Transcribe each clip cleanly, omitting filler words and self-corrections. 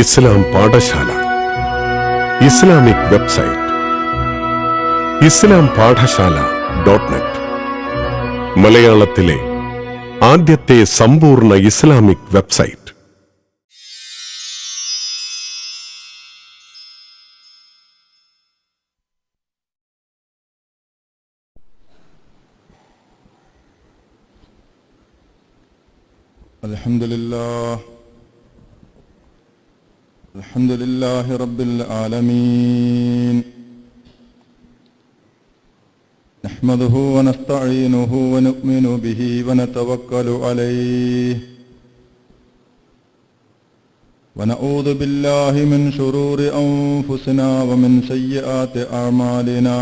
ഇസ്ലാം പാഠശാല Islamic website ഇസ്ലാം പാഠശാല.net മലയാളത്തിലെ ആദ്യത്തെ സമ്പൂർണ്ണ ഇസ്ലാമിക് വെബ്സൈറ്റ്. അൽഹംദുലില്ലാഹി റബ്ബിൽ ആലമീൻ. നഹ്മദുഹു വനസ്തഈനുഹു വനുഅ്മിനു ബിഹി വനതവക്കലു അലൈഹി വനഊദു ബില്ലാഹി മിൻ ശുറൂരി അൻഫുസിനാ വമിൻ സയ്യിആതി അഅ്മാലിനാ.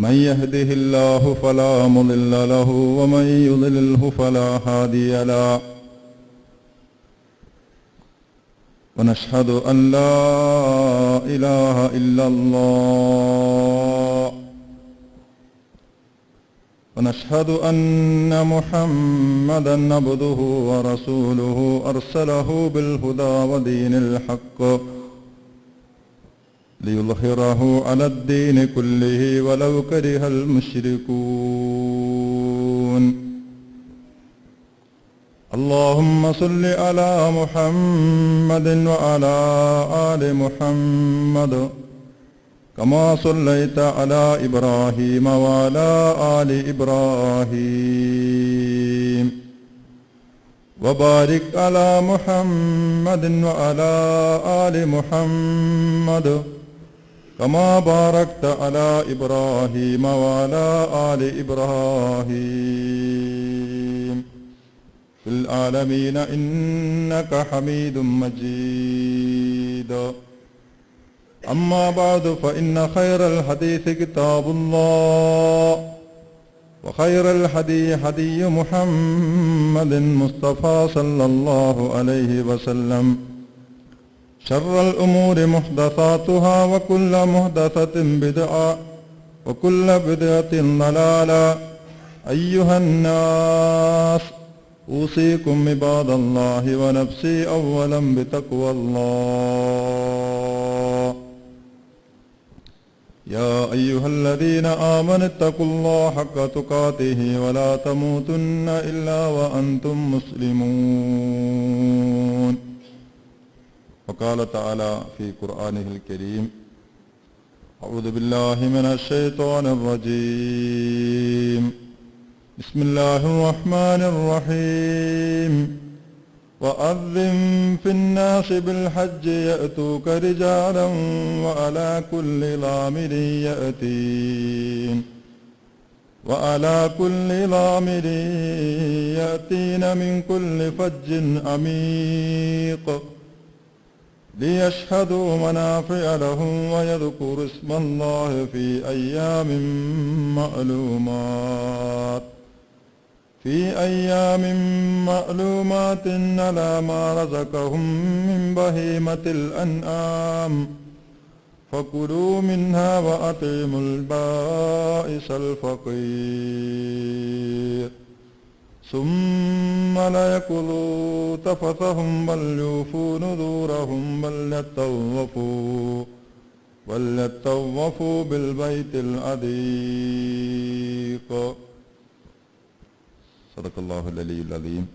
من يهده الله فلا مضل له ومن يضلله فلا هادي له. ونشهد أن لا إله إلا الله ونشهد أن محمدا عبده ورسوله أرسله بالهدى ودين الحق ليظهره على الدين كله ولو كره المشركون. اللهم صل على محمد وعلى آل محمد كما صليت على إبراهيم وعلى آل إبراهيم وبارك على محمد وعلى آل محمد كما باركت على إبراهيم وعلى آل إبراهيم في العالمين إنك حميد مجيد. أما بعد فإن خير الحديث كتاب الله وخير الهدي هدي محمد مصطفى صلى الله عليه وسلم. شر الأمور محدثاتها وكل محدثة بدعة وكل بدعة ضلالة. أيها الناس أوصيكم عباد الله ونفسي أولا بتقوى الله. يا أيها الذين آمنوا اتقوا الله حق تقاته ولا تموتن إلا وأنتم مسلمون. وقال تعالى في قرآنه الكريم: أعوذ بالله من الشيطان الرجيم. بسم الله الرحمن الرحيم. وأذن في الناس بالحج يأتوك رجالا وعلى كل ضامر يأتين من كل فج عميق ليشهدوا منافع لهم ويذكروا اسم الله في أيام معلومات على ما رزقهم من بهيمة الأنعام فكلوا منها وأطعموا البائس الفقير ثم ليقضوا تفثهم وليوفوا نذورهم وليطوفوا بالبيت العتيق. صدق الله العلي العظيم.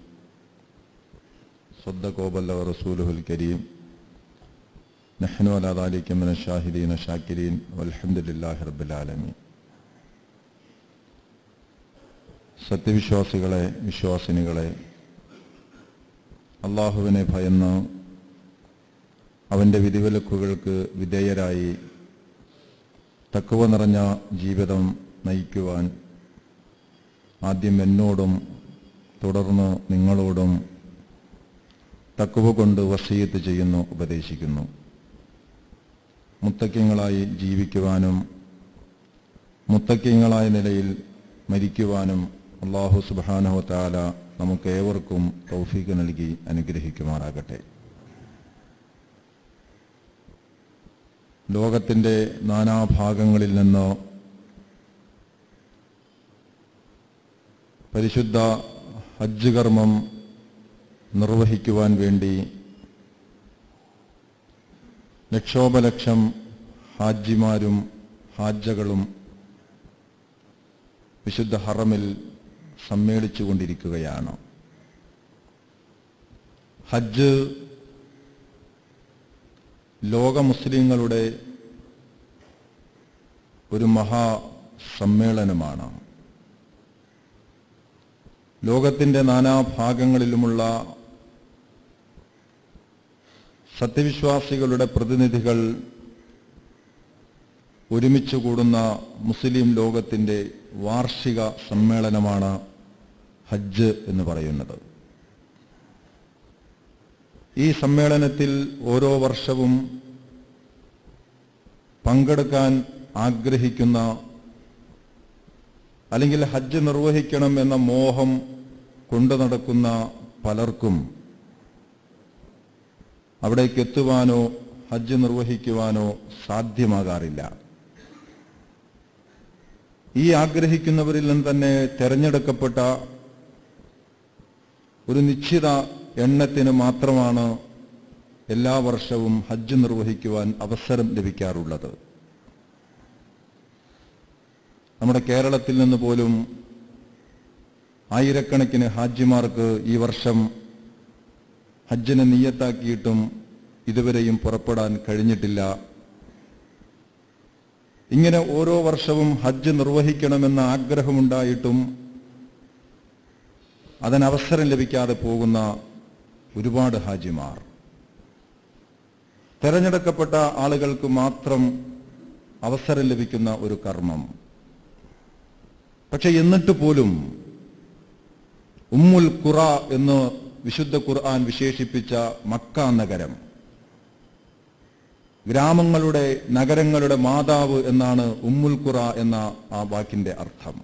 صدق وبلغ رسوله الكريم. نحن على ذلك من الشاهدين الشاكرين والحمد لله رب العالمين. സത്യവിശ്വാസികളെ, വിശ്വാസിനികളെ, അള്ളാഹുവിനെ ഭയന്ന് അവൻ്റെ വിധിവിലക്കുകൾക്ക് വിധേയരായി തഖ്വ നിറഞ്ഞ ജീവിതം നയിക്കുവാൻ ആദ്യം എന്നോടും തുടർന്ന് നിങ്ങളോടും തഖ്വ കൊണ്ട് വസിയത്ത് ചെയ്യുന്നു, ഉപദേശിക്കുന്നു. മുത്തഖീങ്ങളായി ജീവിക്കുവാനും മുത്തഖീങ്ങളായ നിലയിൽ മരിക്കുവാനും അല്ലാഹു സുബ്ഹാനഹു വ തആല നമുക്കേവർക്കും തൗഫീഖ് നൽകി അനുഗ്രഹിക്കുമാറാകട്ടെ. ലോകത്തിൻ്റെ നാനാഭാഗങ്ങളിൽ നിന്ന് പരിശുദ്ധ ഹജ്ജ് കർമ്മം നിർവഹിക്കുവാൻ വേണ്ടി ലക്ഷോപലക്ഷം ഹാജിമാരും ഹാജകളും വിശുദ്ധ ഹറമിൽ സമ്മേളിച്ചുകൊണ്ടിരിക്കുകയാണ്. ഹജ്ജ് ലോക മുസ്ലിങ്ങളുടെ ഒരു മഹാസമ്മേളനമാണ്. ലോകത്തിൻ്റെ നാനാഭാഗങ്ങളിലുമുള്ള സത്യവിശ്വാസികളുടെ പ്രതിനിധികൾ ഒരുമിച്ച് കൂടുന്ന മുസ്ലിം ലോകത്തിൻ്റെ വാർഷിക സമ്മേളനമാണ് ഹജ്ജ് എന്ന് പറയുന്നത്. ഈ സമ്മേളനത്തിൽ ഓരോ വർഷവും പങ്കെടുക്കാൻ ആഗ്രഹിക്കുന്ന അല്ലെങ്കിൽ ഹജ്ജ് നിർവഹിക്കണം എന്ന മോഹം കൊണ്ടു നടക്കുന്ന പലർക്കും അവിടേക്ക് എത്തുവാനോ ഹജ്ജ് നിർവഹിക്കുവാനോ സാധ്യമാകാറില്ല. ഈ ആഗ്രഹിക്കുന്നവരിൽ നിന്ന് തന്നെ തെരഞ്ഞെടുക്കപ്പെട്ട ഒരു നിശ്ചിത എണ്ണത്തിന് മാത്രമാണ് എല്ലാ വർഷവും ഹജ്ജ് നിർവഹിക്കുവാൻ അവസരം ലഭിക്കാറുള്ളത്. നമ്മുടെ കേരളത്തിൽ നിന്ന് പോലും ആയിരക്കണക്കിന് ഹാജിമാർക്ക് ഈ വർഷം ഹജ്ജിനെ നിയ്യത്താക്കിയിട്ടും ഇതുവരെയും പുറപ്പെടാൻ കഴിഞ്ഞിട്ടില്ല. ഇങ്ങനെ ഓരോ വർഷവും ഹജ്ജ് നിർവഹിക്കണമെന്ന ആഗ്രഹമുണ്ടായിട്ടും അതിനവസരം ലഭിക്കാതെ പോകുന്ന ഒരുപാട് ഹാജിമാർ, തെരഞ്ഞെടുക്കപ്പെട്ട ആളുകൾക്ക് മാത്രം അവസരം ലഭിക്കുന്ന ഒരു കർമ്മം. പക്ഷെ എന്നിട്ട് പോലും ഉമ്മുൽ ഖുറ എന്ന് വിശുദ്ധ ഖുർആൻ വിശേഷിപ്പിച്ച മക്ക നഗരം, ഗ്രാമങ്ങളുടെ നഗരങ്ങളുടെ മാതാവ് എന്നാണ് ഉമ്മുൽ ഖുറ എന്ന ആ വാക്കിന്റെ അർത്ഥം.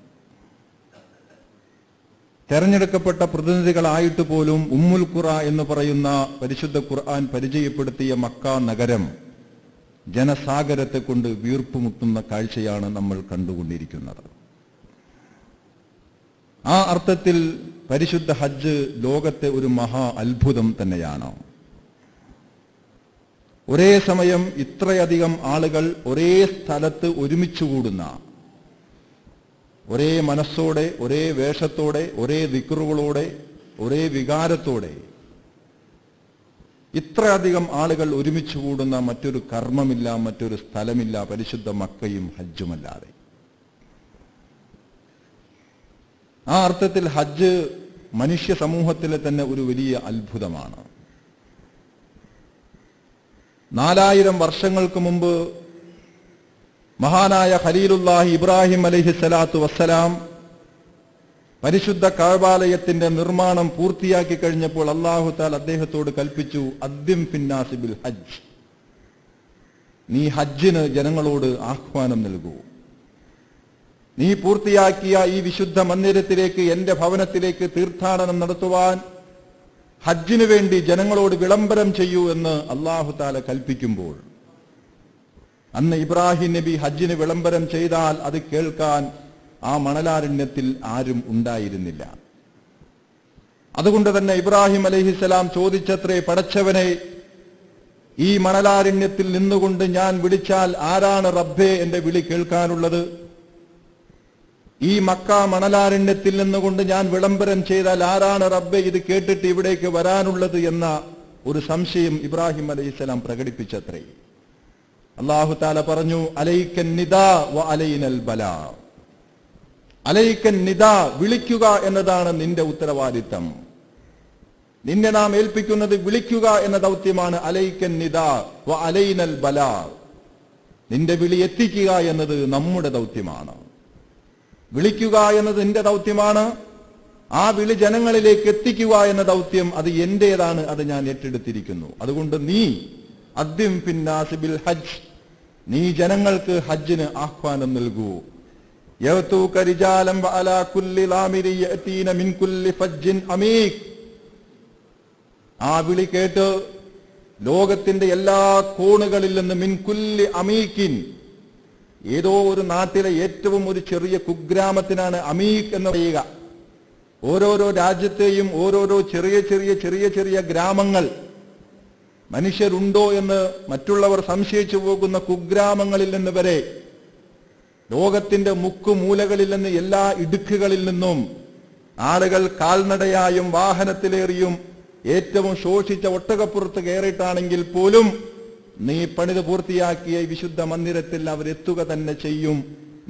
തെരഞ്ഞെടുക്കപ്പെട്ട പ്രതിനിധികളായിട്ട് പോലും ഉമ്മുൽ ഖുറ എന്ന് പറയുന്ന പരിശുദ്ധ ഖുർആൻ പരിചയപ്പെടുത്തിയ മക്ക നഗരം ജനസാഗരത്തെ കൊണ്ട് വീർപ്പുമുട്ടുന്ന കാഴ്ചയാണ് നമ്മൾ കണ്ടുകൊണ്ടിരിക്കുന്നത്. ആ അർത്ഥത്തിൽ പരിശുദ്ധ ഹജ്ജ് ലോകത്തെ ഒരു മഹാ അത്ഭുതം തന്നെയാണ്. ഒരേ സമയം ഇത്രയധികം ആളുകൾ ഒരേ സ്ഥലത്ത് ഒരുമിച്ച് കൂടുന്ന, ഒരേ മനസ്സോടെ, ഒരേ വേഷത്തോടെ, ഒരേ ദിക്റുകളോടെ, ഒരേ വികാരത്തോടെ ഇത്രയധികം ആളുകൾ ഒരുമിച്ച് കൂടുന്ന മറ്റൊരു കർമ്മമില്ല, മറ്റൊരു സ്ഥലമില്ല പരിശുദ്ധ മക്കയും ഹജ്ജുമല്ലാതെ. ആ അർത്ഥത്തിൽ ഹജ്ജ് മനുഷ്യ സമൂഹത്തിലെ തന്നെ ഒരു വലിയ അത്ഭുതമാണ്. 4000 വർഷങ്ങൾക്ക് മുമ്പ് മഹാനായ ഖലീലുല്ലാഹി ഇബ്രാഹിം അലൈഹിസ്സലാത്തു വസ്സലാം പരിശുദ്ധ കഅബാലയത്തിന്റെ നിർമ്മാണം പൂർത്തിയാക്കി കഴിഞ്ഞപ്പോൾ അല്ലാഹു തആല അദ്ദേഹത്തോട് കൽപ്പിച്ചു, അദ്ദിം ഫിന്നാസി ബിൽ ഹജ്ജ്, നീ ഹജ്ജിന് ജനങ്ങളോട് ആഹ്വാനം നൽകൂ. നീ പൂർത്തിയാക്കിയ ഈ വിശുദ്ധ മന്ദിരത്തിലേക്ക്, എന്റെ ഭവനത്തിലേക്ക് തീർത്ഥാടനം നടത്തുവാൻ ഹജ്ജിനു വേണ്ടി ജനങ്ങളോട് വിളംബരം ചെയ്യൂ എന്ന് അല്ലാഹു തആല കൽപ്പിക്കുമ്പോൾ, അന്ന് ഇബ്രാഹിം നബി ഹജ്ജിന് വിളംബരം ചെയ്താൽ അത് കേൾക്കാൻ ആ മണലാരണ്യത്തിൽ ആരും ഉണ്ടായിരുന്നില്ല. അതുകൊണ്ട് തന്നെ ഇബ്രാഹിം അലൈഹിസ്സലാം ചോദിച്ചത്രേ, പടച്ചവനെ, ഈ മണലാരണ്യത്തിൽ നിന്നുകൊണ്ട് ഞാൻ വിളിച്ചാൽ ആരാണ് റബ്ബേ എന്റെ വിളി കേൾക്കാനുള്ളത്? ഈ മക്ക മണലാരണ്യത്തിൽ നിന്നുകൊണ്ട് ഞാൻ വിളംബരം ചെയ്താൽ ആരാണ് റബ്ബേ ഇത് കേട്ടിട്ട് ഇവിടേക്ക് വരാനുള്ളത് എന്ന ഒരു സംശയം ഇബ്രാഹിം അലൈഹിസ്സലാം പ്രകടിപ്പിച്ചത്രേ. അല്ലാഹു തആല പറഞ്ഞു, അലൈക്കൻ നിദാ വ അലൈനൽ ബലാ. അലൈക്കൻ നിദാ, വിളിക്കുക എന്നതാണ് നിന്റെ ഉത്തരവാദിത്തം. നിന്നെ നാം ഏൽപ്പിക്കുന്നത് വിളിക്കുക എന്ന ദൗത്യമാണ്. അലൈക്കൻ നിദാ വ അലൈനൽ ബലാ, നിന്റെ വിളി എത്തിക്കുക എന്നത് നമ്മുടെ ദൗത്യമാണ്. വിളിക്കുക എന്നത് നിന്റെ ദൗത്യമാണ്. ആ വിളി ജനങ്ങളിലേക്ക് എത്തിക്കുക എന്ന ദൗത്യം അത് എന്റേതാണ്, അത് ഞാൻ ഏറ്റെടുത്തിരിക്കുന്നു. അതുകൊണ്ട് നീ അദ്ദിം ഫിന്നാസി ബിൽ ഹജ്ജ്, നീ ജനങ്ങൾക്ക് ഹജ്ജിന് ആഹ്വാനം നൽകൂ. യഅതൂക റിജാലൻ വഅലാ കുല്ലി ലാമിരി യഅതീന മിൻ കുല്ലി ഫജ്ജിൻ അമീഖ്. ആ വിളി കേട്ട് ലോകത്തിന്റെ എല്ലാ കോണുകളിൽ നിന്ന് മിൻ കുല്ലി അമീഖിൻ, ഏതോ ഒരു നാട്ടിലെ ഏറ്റവും ഒരു ചെറിയ കുഗ്രാമത്തിനാണ് അമീഖ് എന്ന് പറയുക. ഓരോരോ രാജ്യത്തെയും ഓരോരോ ചെറിയ ചെറിയ ഗ്രാമങ്ങൾ, മനുഷ്യരുണ്ടോ എന്ന് മറ്റുള്ളവർ സംശയിച്ചു പോകുന്ന കുഗ്രാമങ്ങളിൽ നിന്ന് വരെ, ലോകത്തിന്റെ മുക്കുമൂലകളിൽ നിന്ന്, എല്ലാ ഇടുക്കുകളിൽ നിന്നും ആളുകൾ കാൽനടയായും വാഹനത്തിലേറിയും ഏറ്റവും ശോഷിച്ച ഒട്ടകപ്പുറത്ത് കയറിയിട്ടാണെങ്കിൽ പോലും നീ പണിത് പൂർത്തിയാക്കിയ ഈ വിശുദ്ധ മന്ദിരത്തിൽ അവരെത്തുക തന്നെ ചെയ്യും,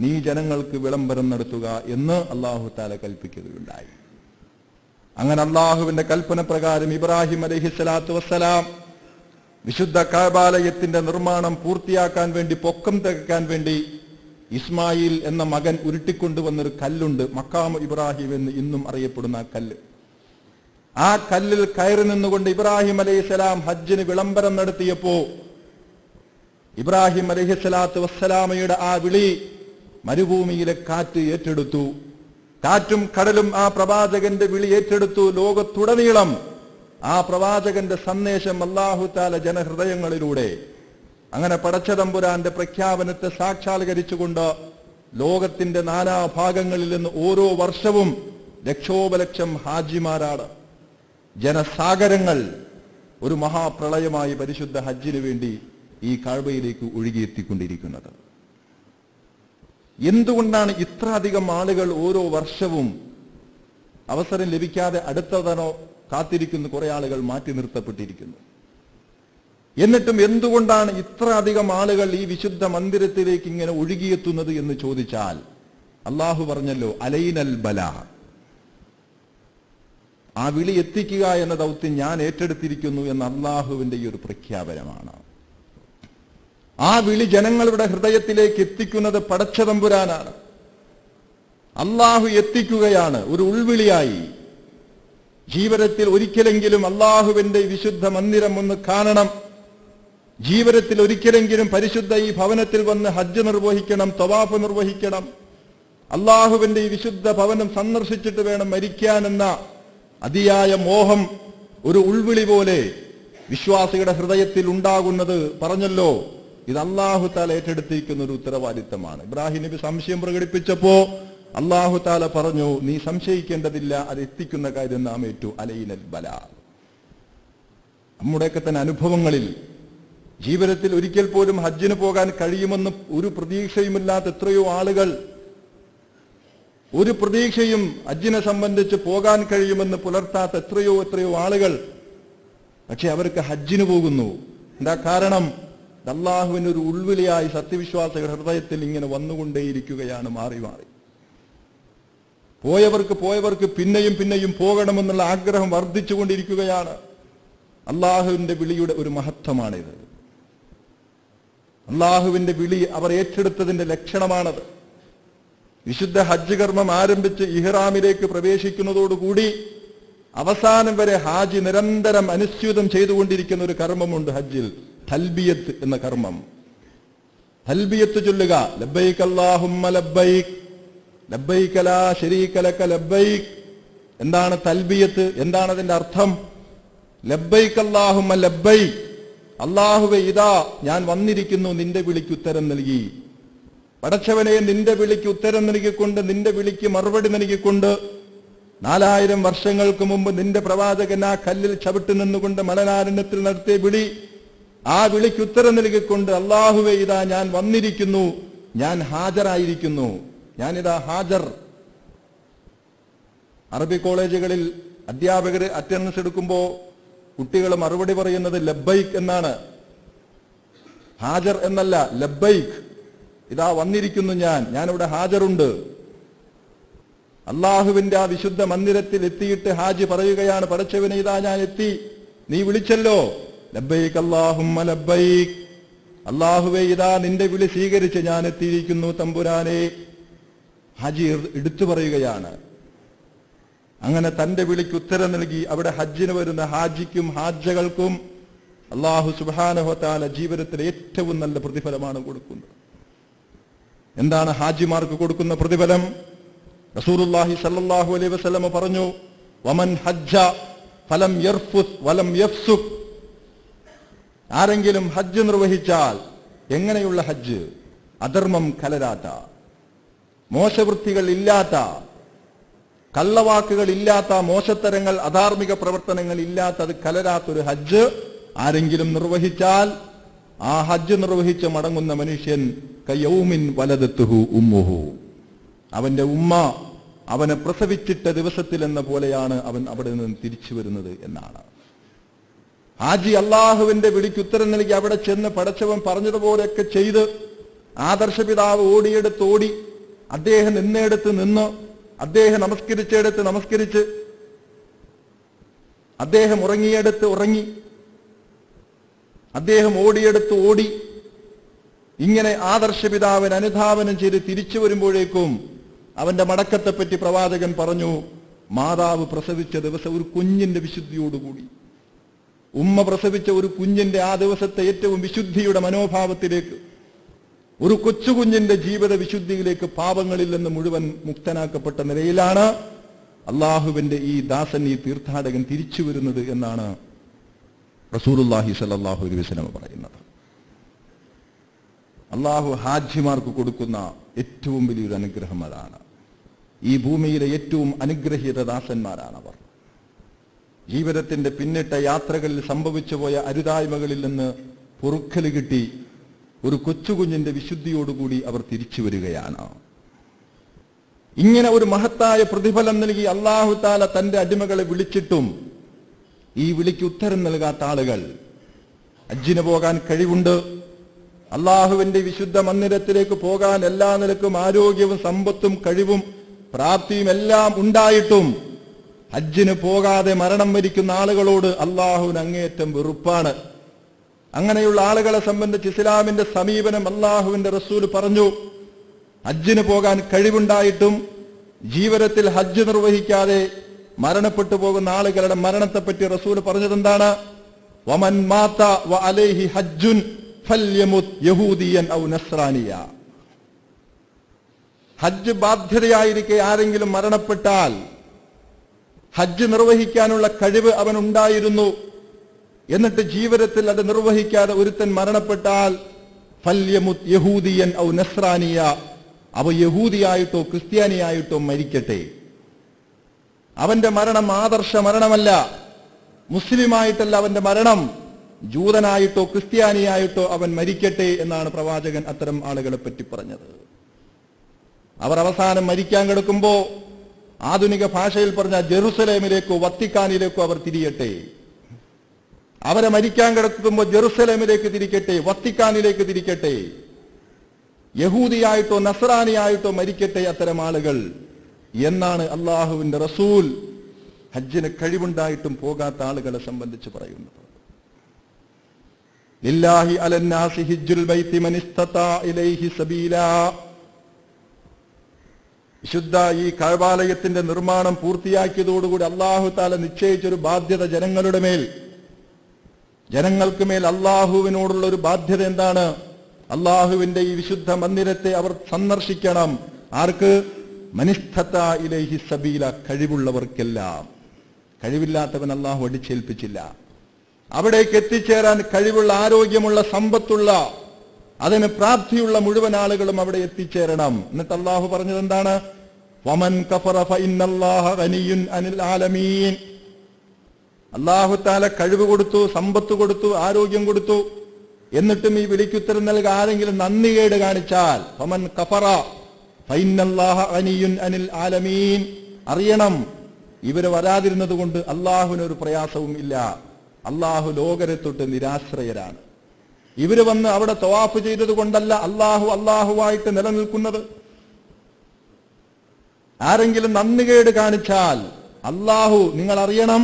നീ ജനങ്ങൾക്ക് വിളംബരം നടത്തുക എന്ന് അല്ലാഹു തആല കൽപ്പിക്കുകയുണ്ടായി. അങ്ങനെ അല്ലാഹുവിന്റെ കൽപ്പന പ്രകാരം ഇബ്രാഹിം അലൈഹിസ്സലാത്തു വസ്സലാം വിശുദ്ധ കഅബാലയത്തിന്റെ നിർമ്മാണം പൂർത്തിയാക്കാൻ വേണ്ടി, പൊക്കം തികക്കാൻ വേണ്ടി ഇസ്മായിൽ എന്ന മകൻ ഉരുട്ടിക്കൊണ്ടുവന്നൊരു കല്ലുണ്ട്, മഖാം ഇബ്രാഹിം എന്ന് ഇന്നും അറിയപ്പെടുന്ന ആ കല്ല്. ആ കല്ലിൽ കയറി നിന്നുകൊണ്ട് ഇബ്രാഹിം അലൈഹിസ്സലാം ഹജ്ജിന് വിളംബരം നടത്തിയപ്പോ ഇബ്രാഹിം അലൈഹിസ്സലാത്തു വസ്സലാമയുടെ ആ വിളി മരുഭൂമിയിലെ കാറ്റ് ഏറ്റെടുത്തു. കാറ്റും കടലും ആ പ്രവാചകന്റെ വിളി ഏറ്റെടുത്തു. ലോകത്തുടനീളം ആ പ്രവാചകന്റെ സന്ദേശം അല്ലാഹു തആല ജനഹൃദയങ്ങളിലൂടെ, അങ്ങനെ പടച്ചതമ്പുരാന്റെ പ്രഖ്യാപനത്തെ സാക്ഷാത്കരിച്ചുകൊണ്ട് ലോകത്തിന്റെ നാനാഭാഗങ്ങളിൽ നിന്ന് ഓരോ വർഷവും ലക്ഷോപലക്ഷം ഹാജിമാരാണ്, ജനസാഗരങ്ങൾ ഒരു മഹാപ്രളയമായി പരിശുദ്ധ ഹജ്ജിന് വേണ്ടി ഈ കഅബയിലേക്ക് ഒഴുകിയെത്തിക്കൊണ്ടിരിക്കുന്നത്. എന്തുകൊണ്ടാണ് ഇത്ര അധികം ആളുകൾ ഓരോ വർഷവും അവസരം ലഭിക്കാതെ അടുത്തതനോ കാത്തിരിക്കുന്ന കുറെ ആളുകൾ മാറ്റി നിർത്തപ്പെട്ടിരിക്കുന്നു? എന്നിട്ടും എന്തുകൊണ്ടാണ് ഇത്ര അധികം ആളുകൾ ഈ വിശുദ്ധ മന്ദിരത്തിലേക്ക് ഇങ്ങനെ ഒഴുകിയെത്തുന്നത് എന്ന് ചോദിച്ചാൽ, അള്ളാഹു പറഞ്ഞല്ലോ അലൈനൽ ബലാ, ആ വിളി എത്തിക്കുക എന്ന ദൗത്യം ഞാൻ ഏറ്റെടുത്തിരിക്കുന്നു എന്ന അള്ളാഹുവിന്റെ ഈ ഒരു പ്രഖ്യാപനമാണ്. ആ വിളി ജനങ്ങളുടെ ഹൃദയത്തിലേക്ക് എത്തിക്കുന്നത് പടച്ചതമ്പുരാനാണ്. അള്ളാഹു എത്തിക്കുകയാണ് ഒരു ഉൾവിളിയായി. ജീവിതത്തിൽ ഒരിക്കലെങ്കിലും അള്ളാഹുവിന്റെ വിശുദ്ധ മന്ദിരം ഒന്ന് കാണണം, ജീവിതത്തിൽ ഒരിക്കലെങ്കിലും പരിശുദ്ധ ഈ ഭവനത്തിൽ വന്ന് ഹജ്ജ് നിർവഹിക്കണം, തവാഫ് നിർവഹിക്കണം, അള്ളാഹുവിന്റെ ഈ വിശുദ്ധ ഭവനം സന്ദർശിച്ചിട്ട് വേണം മരിക്കാനെന്ന അതിയായ മോഹം ഒരു ഉൾവിളി പോലെ വിശ്വാസികളുടെ ഹൃദയത്തിൽ ഉണ്ടാകുന്നത് പറഞ്ഞല്ലോ, ഇത് അല്ലാഹു തആല ഏറ്റെടുത്തിരിക്കുന്ന ഒരു ഉത്തരവാദിത്തമാണ്. ഇബ്രാഹിം നബി സംശയം പ്രകടിപ്പിച്ചപ്പോ അല്ലാഹു തആല പറഞ്ഞു, നീ സംശയിക്കേണ്ടതില്ല, അത് എത്തിക്കുന്ന കാര്യം നാം ഏറ്റു. അലൈനൽ ബലാ. നമ്മുടെയൊക്കെ തന്നെ അനുഭവങ്ങളിൽ ജീവിതത്തിൽ ഒരിക്കൽ പോലും ഹജ്ജിന് പോകാൻ കഴിയുമെന്ന് ഒരു പ്രതീക്ഷയുമില്ലാത്ത എത്രയോ ആളുകൾ, ഒരു പ്രതീക്ഷയും ഹജ്ജിനെ സംബന്ധിച്ച് പോകാൻ കഴിയുമെന്ന് പുലർത്താത്ത എത്രയോ ആളുകൾ, പക്ഷെ അവർക്ക് ഹജ്ജിന് പോകുന്നു. എന്താ കാരണം? അല്ലാഹുവിന് ഒരു ഉൾവിളിയായി സത്യവിശ്വാസികളുടെ ഹൃദയത്തിൽ ഇങ്ങനെ വന്നുകൊണ്ടേയിരിക്കുകയാണ്, മാറി മാറി. പോയവർക്ക് പിന്നെയും പോകണമെന്നുള്ള ആഗ്രഹം വർദ്ധിച്ചുകൊണ്ടിരിക്കുകയാണ്. അള്ളാഹുവിന്റെ വിളിയുടെ ഒരു മഹത്വമാണിത്. അള്ളാഹുവിന്റെ വിളി അവർ ഏറ്റെടുത്തതിന്റെ ലക്ഷണമാണത്. വിശുദ്ധ ഹജ്ജ് കർമ്മം ആരംഭിച്ച് ഇഹ്റാമിലേക്ക് പ്രവേശിക്കുന്നതോടുകൂടി അവസാനം വരെ ഹാജി നിരന്തരം അനുസ്യൂതം ചെയ്തുകൊണ്ടിരിക്കുന്ന ഒരു കർമ്മമുണ്ട് ഹജ്ജിൽ, തൽബിയത്ത് എന്ന കർമ്മം. തൽബിയത്ത് ചൊല്ലുക, ലബ്ബൈക് അല്ലാഹുമ്മ ലബ്ബൈക് ലബ്ബൈക ലാ ശരീക ലക ലബ്ബൈക്. എന്താണ് തൽബിയത്ത്? എന്താണ് അതിന്റെ അർത്ഥം? ലബ്ബൈക് അല്ലാഹുമ്മ ലബ്ബൈക്, അല്ലാഹുവേ ഇതാ ഞാൻ വന്നിരിക്കുന്നു, നിന്റെ വിളിക്ക് ഉത്തരം നൽകി. പടച്ചവനെ, നിന്റെ വിളിക്ക് ഉത്തരം നൽകിക്കൊണ്ട്, നിന്റെ വിളിക്ക് മറുപടി നൽകിക്കൊണ്ട് 4000 വർഷങ്ങൾക്ക് മുമ്പ് നിന്റെ പ്രവാചകൻ ആ കല്ലിൽ ചവിട്ടി നിന്നുകൊണ്ട് മലനാരണ്യത്തിൽ നടത്തിയ വിളി, ആ വിളിക്ക് ഉത്തരം നൽകിക്കൊണ്ട് അല്ലാഹുവേ ഇതാ ഞാൻ വന്നിരിക്കുന്നു, ഞാൻ ഹാജരായിരിക്കുന്നു, ഞാനിതാ ഹാജർ. അറബി കോളേജുകളിൽ അധ്യാപകർ അറ്റൻഡൻസ് എടുക്കുമ്പോൾ കുട്ടികൾ മറുപടി പറയുന്നത് ലബ്ബൈക്ക് എന്നാണ്, ഹാജർ എന്നല്ല, ലബ്ബൈക്ക്. ഇതാ വന്നിരിക്കുന്നു, ഞാനിവിടെ ഹാജറുണ്ട്. അള്ളാഹുവിന്റെ ആ വിശുദ്ധ മന്ദിരത്തിൽ എത്തിയിട്ട് ഹാജി പറയുകയാണ്, പടച്ചവനെ ഇതാ ഞാൻ എത്തി, നീ വിളിച്ചല്ലോ, ലബ്ബൈക് അല്ലാഹുമ്മ ലബ്ബൈക്, അല്ലാഹുവേ ഇതാ നിന്റെ വിളി സ്വീകരിച്ച് ഞാൻ എത്തിയിരിക്കുന്നു തമ്പുരാനെ. ഹാജി എടുത്തു പറയുകയാണ്. അങ്ങനെ തന്റെ വിളിക്ക് ഉത്തരം നൽകി അവിടെ ഹജ്ജിന് വരുന്ന ഹാജിക്കും ഹാജകൾക്കും അല്ലാഹു സുബ്ഹാനഹു വ തആല ജീവിതത്തിൽ ഏറ്റവും നല്ല പ്രതിഫലമാണ് കൊടുക്കുന്നത്. എന്താണ് ഹാജിമാർക്ക് കൊടുക്കുന്ന പ്രതിഫലം? റസൂലുള്ളാഹി സ്വല്ലല്ലാഹു അലൈഹി വസല്ലം പറഞ്ഞു, വമൻ ഹജ്ജ ഫലം യർഫുസ് വലം യഫ്സുഖ്. ആരെങ്കിലും ഹജ്ജ് നിർവഹിച്ചാൽ, എങ്ങനെയുള്ള ഹജ്ജ്? അധർമ്മം കലരാത്ത, മോശവൃത്തികൾ ഇല്ലാത്ത, കള്ളവാക്കുകൾ ഇല്ലാത്ത, മോശത്തരങ്ങൾ, അധാർമിക പ്രവർത്തനങ്ങൾ ഇല്ലാത്ത, അത് കലരാത്തൊരു ഹജ്ജ് ആരെങ്കിലും നിർവഹിച്ചാൽ ആ ഹജ്ജ് നിർവഹിച്ച് മടങ്ങുന്ന മനുഷ്യൻ കയൗമിൻ വലദത്തുഹു ഉമ്മുഹു, അവന്റെ ഉമ്മ അവനെ പ്രസവിച്ചിട്ട ദിവസത്തിൽ എന്ന പോലെയാണ് അവൻ അവിടെ നിന്ന് തിരിച്ചു വരുന്നത് എന്നാണ്. ഹാജി അള്ളാഹുവിന്റെ വിളിക്ക് ഉത്തരം നൽകി അവിടെ ചെന്ന് പടച്ചവൻ പറഞ്ഞതുപോലെയൊക്കെ ചെയ്ത് ആദർശപിതാവ് ഓടിയെടുത്ത് ഓടി, അദ്ദേഹം നിന്നെടുത്ത് നിന്ന്, അദ്ദേഹം നമസ്കരിച്ചെടുത്ത് നമസ്കരിച്ച്, അദ്ദേഹം ഉറങ്ങിയെടുത്ത് ഉറങ്ങി, അദ്ദേഹം ഓടിയെടുത്ത് ഓടി, ഇങ്ങനെ ആദർശപിതാവിന് അനുധാവനം ചെയ്ത് തിരിച്ചു വരുമ്പോഴേക്കും അവന്റെ മടക്കത്തെപ്പറ്റി പ്രവാചകൻ പറഞ്ഞു, മാതാവ് പ്രസവിച്ച ദിവസം ഒരു കുഞ്ഞിന്റെ വിശുദ്ധിയോടുകൂടി, ഉമ്മ പ്രസവിച്ച ഒരു കുഞ്ഞിന്റെ ആ ദിവസത്തെ ഏറ്റവും വിശുദ്ധിയുടെ മനോഭാവത്തിലേക്ക്, ഒരു കൊച്ചുകുഞ്ഞിന്റെ ജീവിത വിശുദ്ധിയിലേക്ക്, പാപങ്ങളിൽ നിന്ന് മുഴുവൻ മുക്തനാക്കപ്പെട്ട നിലയിലാണ് അള്ളാഹുവിന്റെ ഈ ദാസൻ, ഈ തീർത്ഥാടകൻ തിരിച്ചു വരുന്നത് എന്നാണ് റസൂലുള്ളാഹി സ്വല്ലല്ലാഹു അലൈഹി വസല്ലം പറയുന്നത്. അള്ളാഹു ഹാജിമാർക്ക് കൊടുക്കുന്ന ഏറ്റവും വലിയൊരു അനുഗ്രഹം അതാണ്. ഈ ഭൂമിയിലെ ഏറ്റവും അനുഗ്രഹീത ദാസന്മാരാണ് അവർ. ജീവിതത്തിന്റെ പിന്നിട്ട യാത്രകളിൽ സംഭവിച്ചു പോയ അരുതായ്മകളിൽ നിന്ന് പൊറുക്കൽ കിട്ടി ഒരു കൊച്ചുകുഞ്ഞിന്റെ വിശുദ്ധിയോടുകൂടി അവർ തിരിച്ചു വരികയാണ്. ഇങ്ങനെ ഒരു മഹത്തായ പ്രതിഫലം നൽകി അല്ലാഹു തആല തന്റെ അടിമകളെ വിളിച്ചിട്ടും ഈ വിളിക്ക് ഉത്തരം നൽകാത്ത ആളുകൾ, ഹജ്ജിന് പോകാൻ കഴിവുണ്ട്, അള്ളാഹുവിന്റെ വിശുദ്ധ മന്ദിരത്തിലേക്ക് പോകാൻ എല്ലാ നിലക്കും ആരോഗ്യവും സമ്പത്തും കഴിവും പ്രാപ്തിയും എല്ലാം ഉണ്ടായിട്ടും ഹജ്ജിന് പോകാതെ മരണം വരിക്കുന്ന ആളുകളോട് അള്ളാഹുവിന് അങ്ങേയറ്റം വെറുപ്പാണ്. അങ്ങനെയുള്ള ആളുകളെ സംബന്ധിച്ച് ഇസ്ലാമിന്റെ സമീപനം അള്ളാഹുവിന്റെ റസൂൽ പറഞ്ഞു, ഹജ്ജിന് പോകാൻ കഴിവുണ്ടായിട്ടും ജീവിതത്തിൽ ഹജ്ജ് നിർവഹിക്കാതെ മരണപ്പെട്ടു പോകുന്ന ആളുകളുടെ മരണത്തെപ്പറ്റി റസൂൽ പറഞ്ഞതെന്താണ്? വമൻ മാത വ അലൈഹി ഹജ്ജുൻ ഫൽയമുത് യഹൂദിയൻ ഔ നസ്രാനിയ. ഹജ്ജ് ബാധ്യതയായിരിക്കെ ആരെങ്കിലും മരണപ്പെട്ടാൽ, ഹജ്ജ് നിർവഹിക്കാനുള്ള കഴിവ് അവനുണ്ടായിരുന്നു, എന്നിട്ട് ജീവിതത്തിൽ അത് നിർവഹിക്കാതെ ഒരുത്തൻ മരണപ്പെട്ടാൽ ഫല്യമുത് യഹൂദിയൻ ഔ നസ്രാനിയ, അവ യഹൂദിയായിട്ടോ ക്രിസ്ത്യാനിയായിട്ടോ മരിക്കട്ടെ. അവന്റെ മരണം ആദർശ മരണമല്ല, മുസ്ലിമായിട്ടല്ല അവന്റെ മരണം, ജൂതനായിട്ടോ ക്രിസ്ത്യാനിയായിട്ടോ അവൻ മരിക്കട്ടെ എന്നാണ് പ്രവാചകൻ അത്തരം ആളുകളെ പറ്റി പറഞ്ഞത്. അവർ അവസാനം മരിക്കാൻ കിടക്കുമ്പോ ആധുനിക ഭാഷയിൽ പറഞ്ഞ ജെറുസലേമിലേക്കോ വത്തിക്കാനിലേക്കോ അവർ തിരിയട്ടെ. അവരെ മരിക്കാൻ കിടക്കുമ്പോൾ ജെറുസലേമിലേക്ക് തിരിക്കട്ടെ, വത്തിക്കാനിലേക്ക് തിരിക്കട്ടെ, യഹൂദിയായിട്ടോ നസ്രാനിയായിട്ടോ മരിക്കട്ടെ അത്തരം ആളുകൾ എന്നാണ് അള്ളാഹുവിന്റെ റസൂൽ ഹജ്ജിന് കഴിവുണ്ടായിട്ടും പോകാത്ത ആളുകളെ സംബന്ധിച്ച് പറയുന്നത്. ലില്ലാഹി അലന്നാസി ഹിജ്ജുൽ ബൈത്തി മൻ ഇസ്തതാ ഇലൈഹി സബീലാ. വിശുദ്ധ ഈ കഅബാലയത്തിന്റെ നിർമ്മാണം പൂർത്തിയാക്കിയതോടുകൂടി അല്ലാഹു തആല നിശ്ചയിച്ചൊരു ബാധ്യത ജനങ്ങളുടെ മേൽ, ജനങ്ങൾക്ക് മേൽ അള്ളാഹുവിനോടുള്ള ഒരു ബാധ്യത എന്താണ്? അള്ളാഹുവിന്റെ ഈ വിശുദ്ധ മന്ദിരത്തെ അവർ സന്ദർശിക്കണം. ആർക്ക്? മനിസ്തതാ ഇലൈഹി സബീല, കഴിവുള്ളവർക്കെല്ലാം. കഴിവില്ലാത്തവൻ അള്ളാഹു അടിച്ചേൽപ്പിച്ചില്ല. അവിടേക്ക് എത്തിച്ചേരാൻ കഴിവുള്ള, ആരോഗ്യമുള്ള, സമ്പത്തുള്ള, അതിന് പ്രാപ്തിയുള്ള മുഴുവൻ ആളുകളും അവിടെ എത്തിച്ചേരണം. എന്നിട്ട് അള്ളാഹു പറഞ്ഞത് എന്താണ്? വമൻ കഫറ ഫഇന്നല്ലാഹ ഗനിയ്യുൻ അനിൽ ആലമീൻ. അള്ളാഹു തആല കഴിവ് കൊടുത്തു, സമ്പത്ത് കൊടുത്തു, ആരോഗ്യം കൊടുത്തു, എന്നിട്ടും ഈ വിളിക്കുത്തരം നൽകാൻ ആരെങ്കിലും നന്ദികേട് കാണിച്ചാൽ ഫമൻ കഫറ ഫഇന്നല്ലാഹ ഗനിയ്യുൻ അനിൽ ആലമീൻ. അറിയണം, ഇവര് വരാതിരുന്നത് കൊണ്ട് അള്ളാഹുവിനൊരു പ്രയാസവും ഇല്ല. അള്ളാഹു ലോകരെ തൊട്ട് നിരാശ്രയരാണ്. ഇവര് വന്ന് അവിടെ തവാഫ് ചെയ്തത് കൊണ്ടല്ല അള്ളാഹു അള്ളാഹുവായിട്ട് നിലനിൽക്കുന്നത്. ആരെങ്കിലും നന്ദികേട് കാണിച്ചാൽ അള്ളാഹു, നിങ്ങൾ അറിയണം,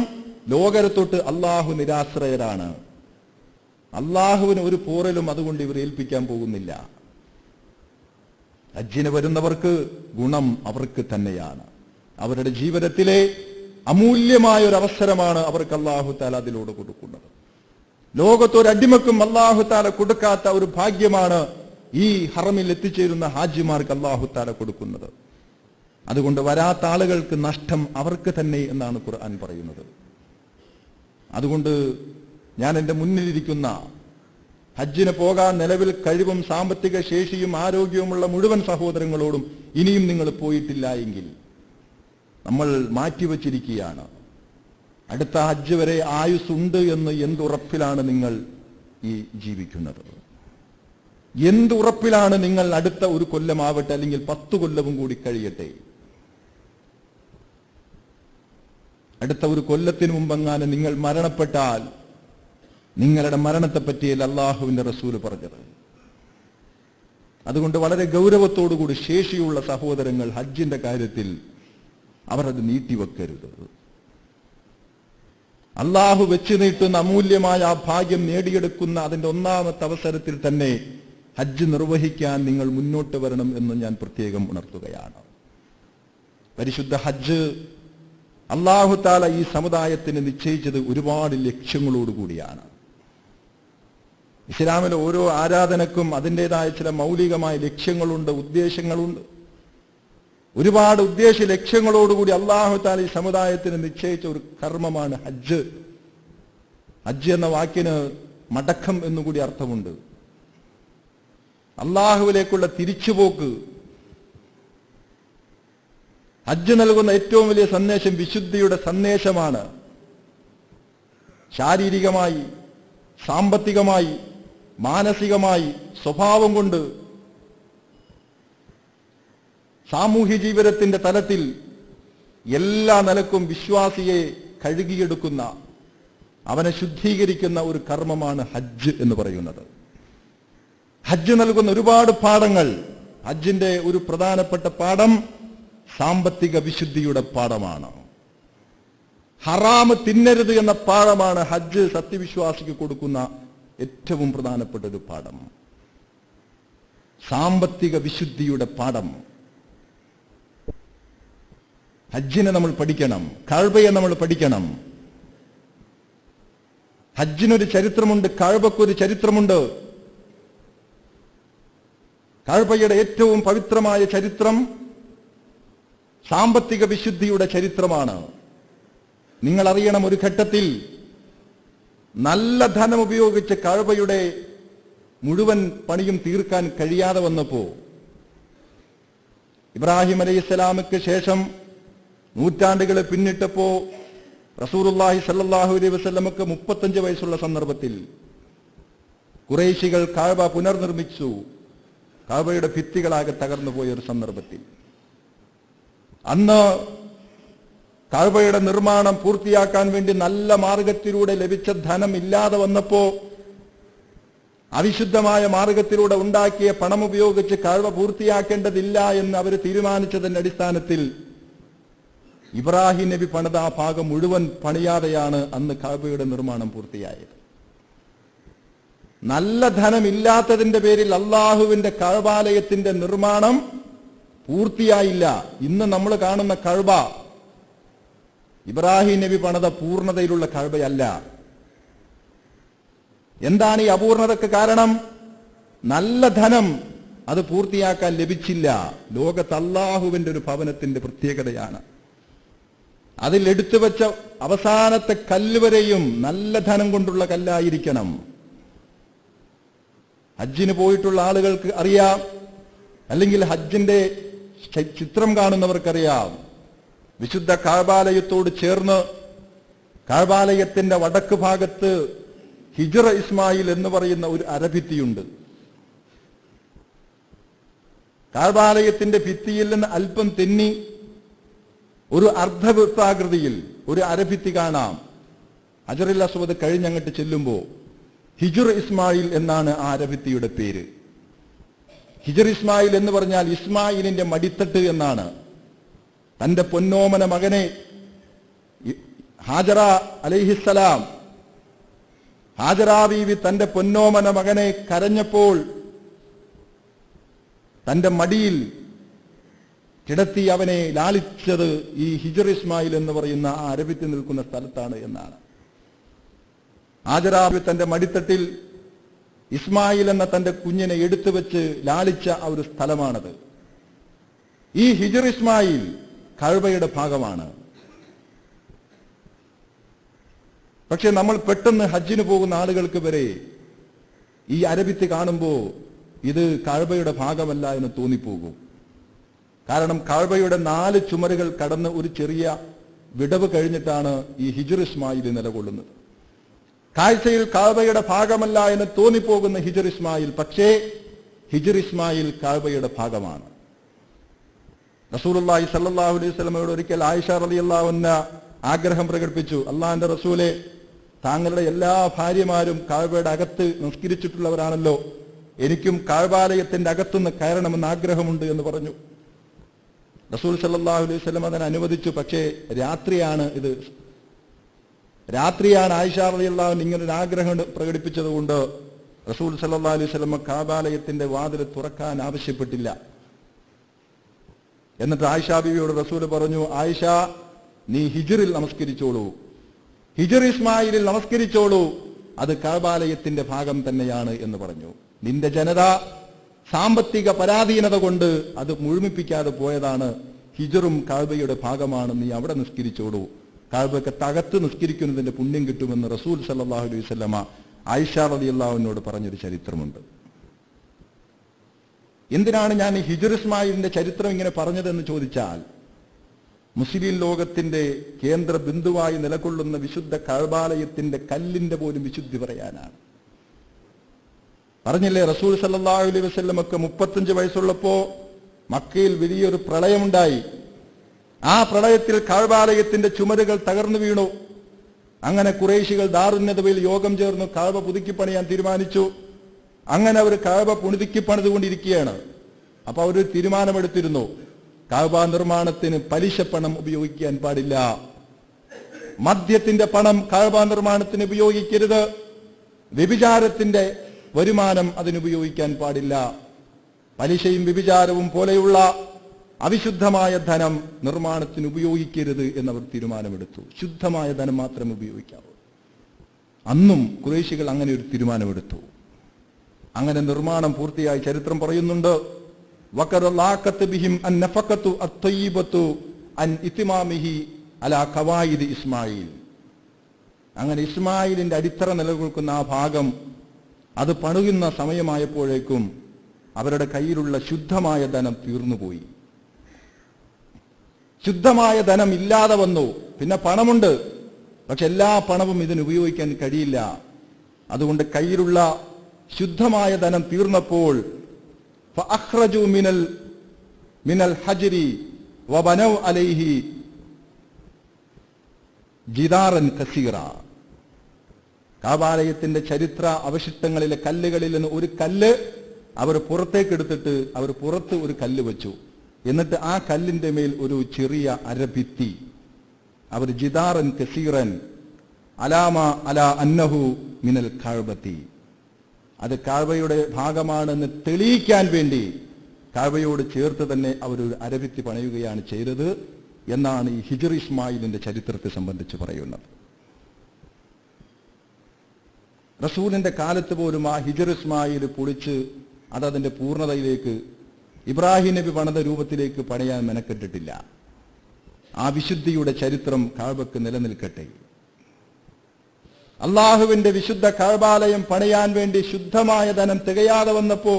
ലോകരെ തൊട്ട് അള്ളാഹു നിരാശ്രയരാണ്. അള്ളാഹുവിന് ഒരു പോറലും അതുകൊണ്ട് ഇവർ ഏൽപ്പിക്കാൻ പോകുന്നില്ല. ഹജ്ജിന് വരുന്നവർക്ക് ഗുണം അവർക്ക് തന്നെയാണ്. അവരുടെ ജീവിതത്തിലെ അമൂല്യമായ ഒരു അവസരമാണ് അവർക്ക് അല്ലാഹു തആല അതിലൂടെ കൊടുക്കുന്നത്. ലോകത്തൊരടിമക്കും അല്ലാഹു തആല കൊടുക്കാത്ത ഒരു ഭാഗ്യമാണ് ഈ ഹറമിൽ എത്തിച്ചേരുന്ന ഹാജിമാർക്ക് അല്ലാഹു തആല കൊടുക്കുന്നത്. അതുകൊണ്ട് വരാത്ത ആളുകൾക്ക് നഷ്ടം അവർക്ക് തന്നെ എന്നാണ് ഖുർആൻ പറയുന്നത്. അതുകൊണ്ട് ഞാൻ എൻ്റെ മുന്നിലിരിക്കുന്ന ഹജ്ജിന് പോകാൻ നിലവിൽ കഴിവും സാമ്പത്തിക ശേഷിയും ആരോഗ്യവുമുള്ള മുഴുവൻ സഹോദരങ്ങളോടും, ഇനിയും നിങ്ങൾ പോയിട്ടില്ല എങ്കിൽ നമ്മൾ മാറ്റിവെച്ചിരിക്കുകയാണ്. അടുത്ത ഹജ്ജ് വരെ ആയുസ്സുണ്ട് എന്ന് എന്തുറപ്പിലാണ് നിങ്ങൾ ഈ ജീവിക്കുന്നത്? എന്തുറപ്പിലാണ് നിങ്ങൾ അടുത്ത ഒരു കൊല്ലമാവട്ടെ അല്ലെങ്കിൽ 10 കൊല്ലവും കൂടി കഴിയട്ടെ, അടുത്ത ഒരു കൊല്ലത്തിന് മുമ്പെങ്ങാനും നിങ്ങൾ മരണപ്പെട്ടാൽ നിങ്ങളുടെ മരണത്തെപ്പറ്റിയല്ല അള്ളാഹുവിന്റെ റസൂല് പറഞ്ഞത്. അതുകൊണ്ട് വളരെ ഗൗരവത്തോടുകൂടി ശേഷിയുള്ള സഹോദരങ്ങൾ ഹജ്ജിന്റെ കാര്യത്തിൽ അവർ അത് നീട്ടിവെക്കരുത്. അള്ളാഹു വെച്ചു നീട്ടുന്ന അമൂല്യമായ ആ ഭാഗ്യം നേടിയെടുക്കുന്ന അതിന്റെ ഒന്നാമത്തെ അവസരത്തിൽ തന്നെ ഹജ്ജ് നിർവഹിക്കാൻ നിങ്ങൾ മുന്നോട്ട് വരണം എന്ന് ഞാൻ പ്രത്യേകം ഉണർത്തുകയാണ്. പരിശുദ്ധ ഹജ്ജ് അല്ലാഹു തആല ഈ സമുദായത്തിന് നിശ്ചയിച്ചത് ഒരുപാട് ലക്ഷ്യങ്ങളോടുകൂടിയാണ്. ഇസ്ലാമിലെ ഓരോ ആരാധനക്കും അതിൻ്റെതായ ചില മൗലികമായ ലക്ഷ്യങ്ങളുണ്ട്, ഉദ്ദേശങ്ങളുണ്ട്. ഒരുപാട് ഉദ്ദേശ ലക്ഷ്യങ്ങളോടുകൂടി അല്ലാഹു തആല ഈ സമുദായത്തിന് നിശ്ചയിച്ച ഒരു കർമ്മമാണ് ഹജ്ജ്. ഹജ്ജ് എന്ന വാക്കിന് മടക്കം എന്നുകൂടി അർത്ഥമുണ്ട്. അള്ളാഹുവിലേക്കുള്ള തിരിച്ചുപോക്ക്. ഹജ്ജ് നൽകുന്ന ഏറ്റവും വലിയ സന്ദേശം വിശുദ്ധിയുടെ സന്ദേശമാണ്. ശാരീരികമായി, സാമ്പത്തികമായി, മാനസികമായി, സ്വഭാവം കൊണ്ട്, സാമൂഹ്യ ജീവിതത്തിന്റെ തലത്തിൽ എല്ലാ നിലക്കും വിശ്വാസിയെ കഴുകിയെടുക്കുന്ന, അവനെ ശുദ്ധീകരിക്കുന്ന ഒരു കർമ്മമാണ് ഹജ്ജ് എന്ന് പറയുന്നത്. ഹജ്ജ് നൽകുന്ന ഒരുപാട് പാഠങ്ങൾ. ഹജ്ജിന്റെ ഒരു പ്രധാനപ്പെട്ട പാഠം സാമ്പത്തിക വിശുദ്ധിയുടെ പാഠമാണ്. ഹറാമ് തിന്നരുത് എന്ന പാഠമാണ് ഹജ്ജ് സത്യവിശ്വാസിക്ക് കൊടുക്കുന്ന ഏറ്റവും പ്രധാനപ്പെട്ട ഒരു പാഠം. സാമ്പത്തിക വിശുദ്ധിയുടെ പാഠം. ഹജ്ജിനെ നമ്മൾ പഠിക്കണം, കഅബയെ നമ്മൾ പഠിക്കണം. ഹജ്ജിനൊരു ചരിത്രമുണ്ട്, കഅബയ്ക്കൊരു ചരിത്രമുണ്ട്. കഅബയുടെ ഏറ്റവും പവിത്രമായ ചരിത്രം സാമ്പത്തിക വിശുദ്ധിയുടെ ചരിത്രമാണ്. നിങ്ങൾ അറിയണം, ഒരു ഘട്ടത്തിൽ നല്ല ധനം ഉപയോഗിച്ച് കഅബയുടെ മുഴുവൻ പണിയും തീർക്കാൻ കഴിയാതെ വന്നപ്പോ ഇബ്രാഹിം അലൈഹിസ്സലാമിക്ക് ശേഷം നൂറ്റാണ്ടുകളെ പിന്നിട്ടപ്പോ റസൂലുള്ളാഹി സ്വല്ലല്ലാഹു അലൈഹി വസല്ലമക്ക് 35 വയസ്സുള്ള സന്ദർഭത്തിൽ ഖുറൈശികൾ കഅബ പുനർനിർമ്മിച്ചു. കഅബയുടെ ഭിത്തികളാകെ തകർന്നു പോയ ഒരു സന്ദർഭത്തിൽ അന്ന് കഅബയുടെ നിർമ്മാണം പൂർത്തിയാക്കാൻ വേണ്ടി നല്ല മാർഗത്തിലൂടെ ലഭിച്ച ധനം ഇല്ലാതെ വന്നപ്പോ അവിശുദ്ധമായ മാർഗത്തിലൂടെ ഉണ്ടാക്കിയ പണം ഉപയോഗിച്ച് കഅബ പൂർത്തിയാക്കേണ്ടതില്ല എന്ന് അവർ തീരുമാനിച്ചതിന്റെ അടിസ്ഥാനത്തിൽ ഇബ്രാഹിം നബി പണിത ആ ഭാഗം മുഴുവൻ പണിയാതെയാണ് അന്ന് കഅബയുടെ നിർമ്മാണം പൂർത്തിയായത്. നല്ല ധനമില്ലാത്തതിന്റെ പേരിൽ അള്ളാഹുവിന്റെ കഅബാലയത്തിന്റെ നിർമ്മാണം പൂർത്തിയായില്ല. ഇന്ന് നമ്മൾ കാണുന്ന കഅബ ഇബ്രാഹിം നബി പണിത പൂർണ്ണതയിലുള്ള കഅബയല്ല. എന്താണ് ഈ അപൂർണതയ്ക്ക് കാരണം? നല്ല ധനം അത് പൂർത്തിയാക്കാൻ ലഭിച്ചില്ല. ലോകത്ത് അള്ളാഹുവിന്റെ ഒരു ഭവനത്തിന്റെ പ്രത്യേകതയാണ്. അതിൽ എടുത്തുവെച്ച അവസാനത്തെ കല്ല് വരെയും നല്ല ധനം കൊണ്ടുള്ള കല്ലായിരിക്കണം. ഹജ്ജിന് പോയിട്ടുള്ള ആളുകൾക്ക് അറിയാം, അല്ലെങ്കിൽ ഹജ്ജിന്റെ ചിത്രം കാണുന്നവർക്കറിയാം, വിശുദ്ധ കഅബാലയത്തോട് ചേർന്ന് കഅബാലയത്തിന്റെ വടക്ക് ഭാഗത്ത് ഹിജ്റ ഇസ്മായിൽ എന്ന് പറയുന്ന ഒരു അരഭിത്തിയുണ്ട്. കഅബാലയത്തിന്റെ ഭിത്തിയിൽ നിന്ന് അല്പം തെന്നി ഒരു അർദ്ധവൃത്താകൃതിയിൽ ഒരു അരഭിത്തി കാണാം. ഹജറുൽ അസ്വദ് കഴിഞ്ഞങ്ങട്ട് ചെല്ലുമ്പോ ഹിജ്റ ഇസ്മായിൽ എന്നാണ് ആ അരഭിത്തിയുടെ പേര്. ഹിജ്റ ഇസ്മായിൽ എന്ന് പറഞ്ഞാൽ ഇസ്മായിലിന്റെ മടിത്തട്ട് എന്നാണ്. തന്റെ പൊന്നോമന മകനെ ഹാജറ അലൈഹിസ്സലാം, ഹാജറാ ബീവി തന്റെ പൊന്നോമന മകനെ കരഞ്ഞപ്പോൾ തന്റെ മടിയിൽ കിടത്തി അവനെ ലാളിച്ചത് ഈ ഹിജ്റ ഇസ്മായിൽ എന്ന് പറയുന്ന ആ അരഭിത്തി നിൽക്കുന്ന സ്ഥലത്താണ് എന്നാണ്. ഹാജറാ ബീവി തന്റെ മടിത്തട്ടിൽ ഇസ്മായിൽ എന്ന തന്റെ കുഞ്ഞിനെ എടുത്തു വെച്ച് ലാളിച്ച ആ ഒരു സ്ഥലമാണത്. ഈ ഹിജ്റ ഇസ്മായിൽ കഅബയുടെ ഭാഗമാണ്. പക്ഷെ നമ്മൾ പെട്ടെന്ന് ഹജ്ജിന് പോകുന്ന ആളുകൾക്ക് വരെ ഈ അരഭിത്തി കാണുമ്പോൾ ഇത് കഅബയുടെ ഭാഗമല്ല എന്ന് തോന്നിപ്പോകും. കാരണം കഅബയുടെ 4 ചുമരുകൾ കടന്ന് ഒരു ചെറിയ വിടവ് കഴിഞ്ഞിട്ടാണ് ഈ ഹിജ്ർ ഇസ്മായിൽ നിലകൊള്ളുന്നത്. കാഴ്ചയിൽ കഅബയുടെ ഭാഗമല്ല എന്ന് തോന്നിപ്പോകുന്ന ഹിജ്ർ ഇസ്മായിൽ, പക്ഷേ ഹിജ്ർ ഇസ്മായിൽ കഅബയുടെ ഭാഗമാണ്. റസൂലുള്ളാഹി സ്വല്ലല്ലാഹു അലൈഹി വസല്ലമയോട് ഒരിക്കൽ ആയിഷ റളിയല്ലാഹു അൻഹ ആഗ്രഹം പ്രകടിപ്പിച്ചു, അള്ളാഹിന്റെ റസൂലെ, താങ്കളുടെ എല്ലാ ഭാര്യമാരും കഅബയുടെ അകത്ത് നിസ്കരിച്ചിട്ടുള്ളവരാണല്ലോ, എനിക്കും കഅബാലയത്തിന്റെ അകത്തുനിന്ന് കയറണമെന്ന് ആഗ്രഹമുണ്ട് എന്ന് പറഞ്ഞു. റസൂൽ സല്ലല്ലാഹു അലൈഹി വസല്ലം അതിനെ അനുവദിച്ചു. പക്ഷേ രാത്രിയാണ് ആയിഷ റളിയല്ലാഹു അൻഹ ഇങ്ങനൊരു ആഗ്രഹം പ്രകടിപ്പിച്ചതുകൊണ്ട് റസൂൽ സല്ലല്ലാഹു അലൈഹി വസല്ലം കഅബാലയത്തിന്റെ വാതിൽ തുറക്കാൻ ആവശ്യപ്പെട്ടില്ല. എന്നിട്ട് ആയിഷ ബീവിയോട് റസൂൽ പറഞ്ഞു, ആയിഷ, നീ ഹിജ്റിൽ നമസ്കരിച്ചോളൂ, ഹിജ്ർ ഇസ്മായിലിൽ നമസ്കരിച്ചോളൂ, അത് കഅബാലയത്തിന്റെ ഭാഗം തന്നെയാണ് എന്ന് പറഞ്ഞു. നിന്റെ ജനത സാമ്പത്തിക പരാധീനത കൊണ്ട് അത് മുഴുമിപ്പിക്കാതെ പോയതാണ്. ഹിജ്റും കഅബയുടെ ഭാഗമാണ്, നീ അവിടെ നിസ്കരിച്ചോളൂ, കഅബയ്ക്ക് തകത്ത് നിസ്കരിക്കുന്നതിന്റെ പുണ്യം കിട്ടുമെന്ന് റസൂൽ സല്ലല്ലാഹു അലൈഹി വസല്ലമ ആയിഷ റളിയല്ലാഹു അൻഹയോട് പറഞ്ഞൊരു ചരിത്രമുണ്ട്. എന്തിനാണ് ഞാൻ ഈ ഹിജ്ർ ഇസ്മായിലിന്റെ ചരിത്രം ഇങ്ങനെ പറഞ്ഞതെന്ന് ചോദിച്ചാൽ, മുസ്ലിം ലോകത്തിന്റെ കേന്ദ്ര ബിന്ദുവായി നിലകൊള്ളുന്ന വിശുദ്ധ കഅബാലയത്തിന്റെ കല്ലിന്റെ പോലും വിശുദ്ധി പറയാനാണ്. പറഞ്ഞില്ലേ, റസൂൽ സല്ലല്ലാഹു അലൈഹി വസല്ലമക്ക് 35 വയസ്സുള്ളപ്പോ മക്കയിൽ വലിയൊരു പ്രളയമുണ്ടായി. ആ പ്രളയത്തിൽ കഅബാലയത്തിന്റെ ചുമരുകൾ തകർന്നു വീണു. അങ്ങനെ ഖുറൈശികൾ ദാറുൻ നദവയിൽ യോഗം ചേർന്ന് കഅബ പുതുക്കിപ്പണിയാൻ തീരുമാനിച്ചു. അങ്ങനെ അവർ കഅബ പുതുക്കിപ്പണിതുകൊണ്ടിരിക്കുകയാണ്. അപ്പൊ അവർ തീരുമാനമെടുത്തിരുന്നു, കഅബ നിർമ്മാണത്തിന് പലിശ പണം ഉപയോഗിക്കാൻ പാടില്ല, മദ്യത്തിന്റെ പണം കഅബ നിർമ്മാണത്തിന് ഉപയോഗിക്കരുത്, വ്യഭിചാരത്തിന്റെ വരുമാനം അതിനുപയോഗിക്കാൻ പാടില്ല, പലിശയും വ്യഭിചാരവും പോലെയുള്ള അവിശുദ്ധമായ ധനം നിർമ്മാണത്തിന് ഉപയോഗിക്കരുത് എന്നവർ തീരുമാനമെടുത്തു. ശുദ്ധമായ ധനം മാത്രമേ ഉപയോഗിക്കാവൂ. അന്നും ഖുറൈശികൾ അങ്ങനെ ഒരു തീരുമാനമെടുത്തു. അങ്ങനെ നിർമ്മാണം പൂർത്തിയായി. ചരിത്രം പറയുന്നുണ്ട്, വഖറലാഖത്ത് ബിഹിം അൻ നഫഖത്തു അത്തയ്യിബത്തു അൻ ഇത്മാമിഹി അലാ ഖവായിദ് ഇസ്മായിൽ. അങ്ങനെ ഇസ്മായിലിന്റെ അടിത്തറ നിലനിൽക്കുന്ന ആ ഭാഗം അത് പണിയുന്ന സമയമായപ്പോഴേക്കും അവരുടെ കയ്യിലുള്ള ശുദ്ധമായ ധനം തീർന്നുപോയി. ശുദ്ധമായ ധനം ഇല്ലാതെ വന്നു. പിന്നെ പണമുണ്ട്, പക്ഷെ എല്ലാ പണവും ഇതിന് ഉപയോഗിക്കാൻ കഴിയില്ല. അതുകൊണ്ട് കയ്യിലുള്ള ശുദ്ധമായ ധനം തീർന്നപ്പോൾ ഫഅഖ്റജു മിനൽ ഹജ്രി വബനൗ അലൈഹി ജിദാറൻ കസീറ. കഅബാലയത്തിന്റെ ചരിത്ര അവശിഷ്ടങ്ങളിലെ കല്ലുകളിൽ നിന്ന് ഒരു കല്ല് അവർ പുറത്തേക്ക് എടുത്തിട്ട് അവർ പുറത്ത് ഒരു കല്ല് വെച്ചു. എന്നിട്ട് ആ കല്ലിന്റെ മേൽ ഒരു ചെറിയ അരഭിത്തി. അവർ ജിദാറൻ കസീറൻ അലാമ അലാ അന്നഹു മിനൽ കഅബത്തി, അത് കഅബയുടെ ഭാഗമാണെന്ന് തെളിയിക്കാൻ വേണ്ടി കഅബയോട് ചേർത്ത് തന്നെ അവരൊരു അരഭിത്തി പണിയുകയാണ് ചെയ്തത് എന്നാണ് ഈ ഹിജ്ർ ഇസ്മായിലിന്റെ ചരിത്രത്തെ സംബന്ധിച്ച് പറയുന്നത്. റസൂലിന്റെ കാലത്ത് പോലും ആ ഹിജ്ർ ഇസ്മായിൽ പൊളിച്ച് അതതിന്റെ പൂർണ്ണതയിലേക്ക് ഇബ്രാഹിം നബി പണിത രൂപത്തിലേക്ക് പണിയാൻ മെനക്കെട്ടിട്ടില്ല. ആ വിശുദ്ധിയുടെ ചരിത്രം കഅബക്ക് നിലനിൽക്കട്ടെ. അള്ളാഹുവിന്റെ വിശുദ്ധ കഅബാലയം പണിയാൻ വേണ്ടി ശുദ്ധമായ ധനം തികയാതെ വന്നപ്പോ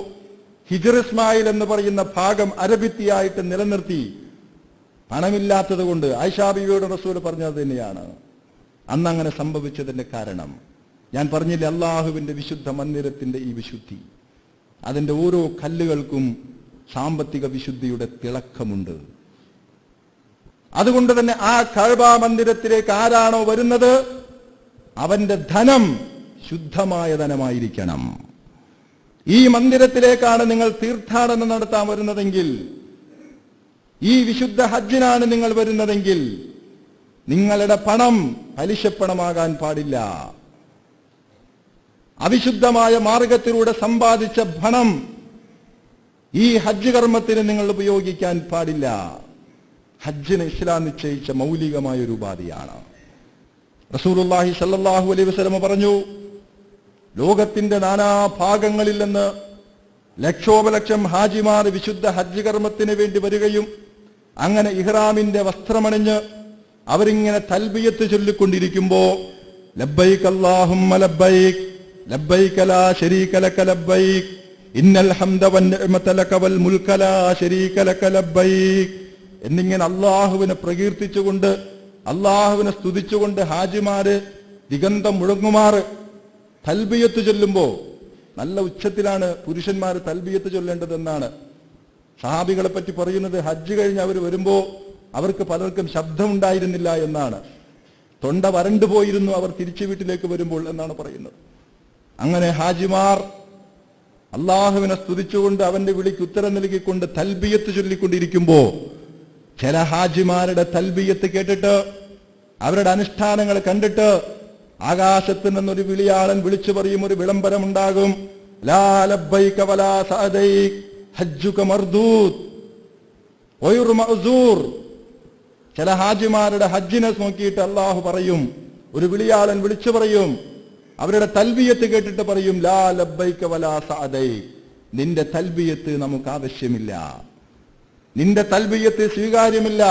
ഹിജ്ർ ഇസ്മായിൽ എന്ന് പറയുന്ന ഭാഗം അരഭിത്തിയായിട്ട് നിലനിർത്തി. പണമില്ലാത്തത് കൊണ്ട് ആയിഷാ ബീവിയോട് റസൂൽ പറഞ്ഞത് തന്നെയാണ് അന്നങ്ങനെ സംഭവിച്ചതിന്റെ കാരണം. ഞാൻ പറഞ്ഞില്ലേ, അള്ളാഹുവിന്റെ വിശുദ്ധ മന്ദിരത്തിന്റെ ഈ വിശുദ്ധി, അതിന്റെ ഓരോ കല്ലുകൾക്കും സാമ്പത്തിക വിശുദ്ധിയുടെ തിളക്കമുണ്ട്. അതുകൊണ്ട് തന്നെ ആ കഅബ മന്ദിരത്തിലേക്ക് ആരാണോ വരുന്നത് അവന്റെ ധനം ശുദ്ധമായ ധനമായിരിക്കണം. ഈ മന്ദിരത്തിലേക്കാണ് നിങ്ങൾ തീർത്ഥാടനം നടത്താൻ വരുന്നതെങ്കിൽ, ഈ വിശുദ്ധ ഹജ്ജിനാണ് നിങ്ങൾ വരുന്നതെങ്കിൽ നിങ്ങളുടെ പണം പലിശപ്പണമാകാൻ പാടില്ല. അവിശുദ്ധമായ മാർഗത്തിലൂടെ സമ്പാദിച്ച പണം ഈ ഹജ്ജ് കർമ്മത്തിന് നിങ്ങൾ ഉപയോഗിക്കാൻ പാടില്ല. ഹജ്ജിന് ഇസ്ലാം നിശ്ചയിച്ച മൗലികമായ ഒരു ഉപാധിയാണ്. റസൂലുള്ളാഹി സ്വല്ലല്ലാഹു അലൈഹി വസല്ലം പറഞ്ഞു, ലോകത്തിന്റെ നാനാഭാഗങ്ങളിൽ നിന്ന് ലക്ഷോപലക്ഷം ഹാജിമാർ വിശുദ്ധ ഹജ്ജ് കർമ്മത്തിന് വേണ്ടി വരികയും അങ്ങനെ ഇഹ്റാമിന്റെ വസ്ത്രമണിഞ്ഞ് അവരിങ്ങനെ തൽബിയത്ത് ചൊല്ലിക്കൊണ്ടിരിക്കുമ്പോ ലബ്ബൈക് അല്ലാഹുമ്മ ലബ്ബൈക് ലബ്ബൈക ലാ ശരീക ലക ലബ്ബൈക് ഇന്നൽ ഹംദ വന്നിഅമത ലക വൽ മുൽക ലാ ശരീക ലക ലബ്ബൈക് എന്നിങ്ങനെ അള്ളാഹുവിനെ പ്രകീർത്തിച്ചുകൊണ്ട് അള്ളാഹുവിനെ സ്തുതിച്ചുകൊണ്ട് ഹാജിമാര് ദിഗന്തം മുഴങ്ങുമാറ് തൽബിയത്ത് ചൊല്ലുമ്പോ നല്ല ഉച്ചത്തിലാണ് പുരുഷന്മാർ തൽബിയത്ത് ചൊല്ലേണ്ടതെന്നാണ് സഹാബികളെ പറ്റി പറയുന്നത്. ഹജ്ജ് കഴിഞ്ഞ് അവർ വരുമ്പോ അവർക്ക് പലർക്കും ശബ്ദമുണ്ടായിരുന്നില്ല എന്നാണ്. തൊണ്ട വരണ്ടു പോയിരുന്നു അവർ തിരിച്ചു വീട്ടിലേക്ക് വരുമ്പോൾ എന്നാണ് പറയുന്നത്. അങ്ങനെ ഹാജിമാർ അള്ളാഹുവിനെ സ്തുതിച്ചുകൊണ്ട് അവന്റെ വിളിക്ക് ഉത്തരം നൽകിക്കൊണ്ട് തൽബിയത്ത് ചൊല്ലിക്കൊണ്ടിരിക്കുമ്പോ ചില ഹാജിമാരുടെ തൽബിയത്ത് കേട്ടിട്ട് അവരുടെ അനുഷ്ഠാനങ്ങൾ കണ്ടിട്ട് ആകാശത്ത് നിന്നൊരു വിളിയാളൻ വിളിച്ചു പറയും, ഒരു വിളംബരമുണ്ടാകും, ലാ ലബ്ബൈക വലാ സഅദൈക ഹജ്ജുക മർദൂദ് വൈറു മഅ്സൂർ. ചില ഹാജിമാരുടെ ഹജ്ജിനെ നോക്കിയിട്ട് അള്ളാഹു പറയും, ഒരു വിളിയാളൻ വിളിച്ചു പറയും, അവരുടെ തൽബിയത്ത് കേട്ടിട്ട് പറയും, ലാ ലബ്ബൈക വലാ സഅദൈക, നിന്റെ തൽബിയത്ത് നമുക്ക് ആവശ്യമില്ല, നിന്റെ തൽബിയത്ത് സ്വീകാര്യമില്ല,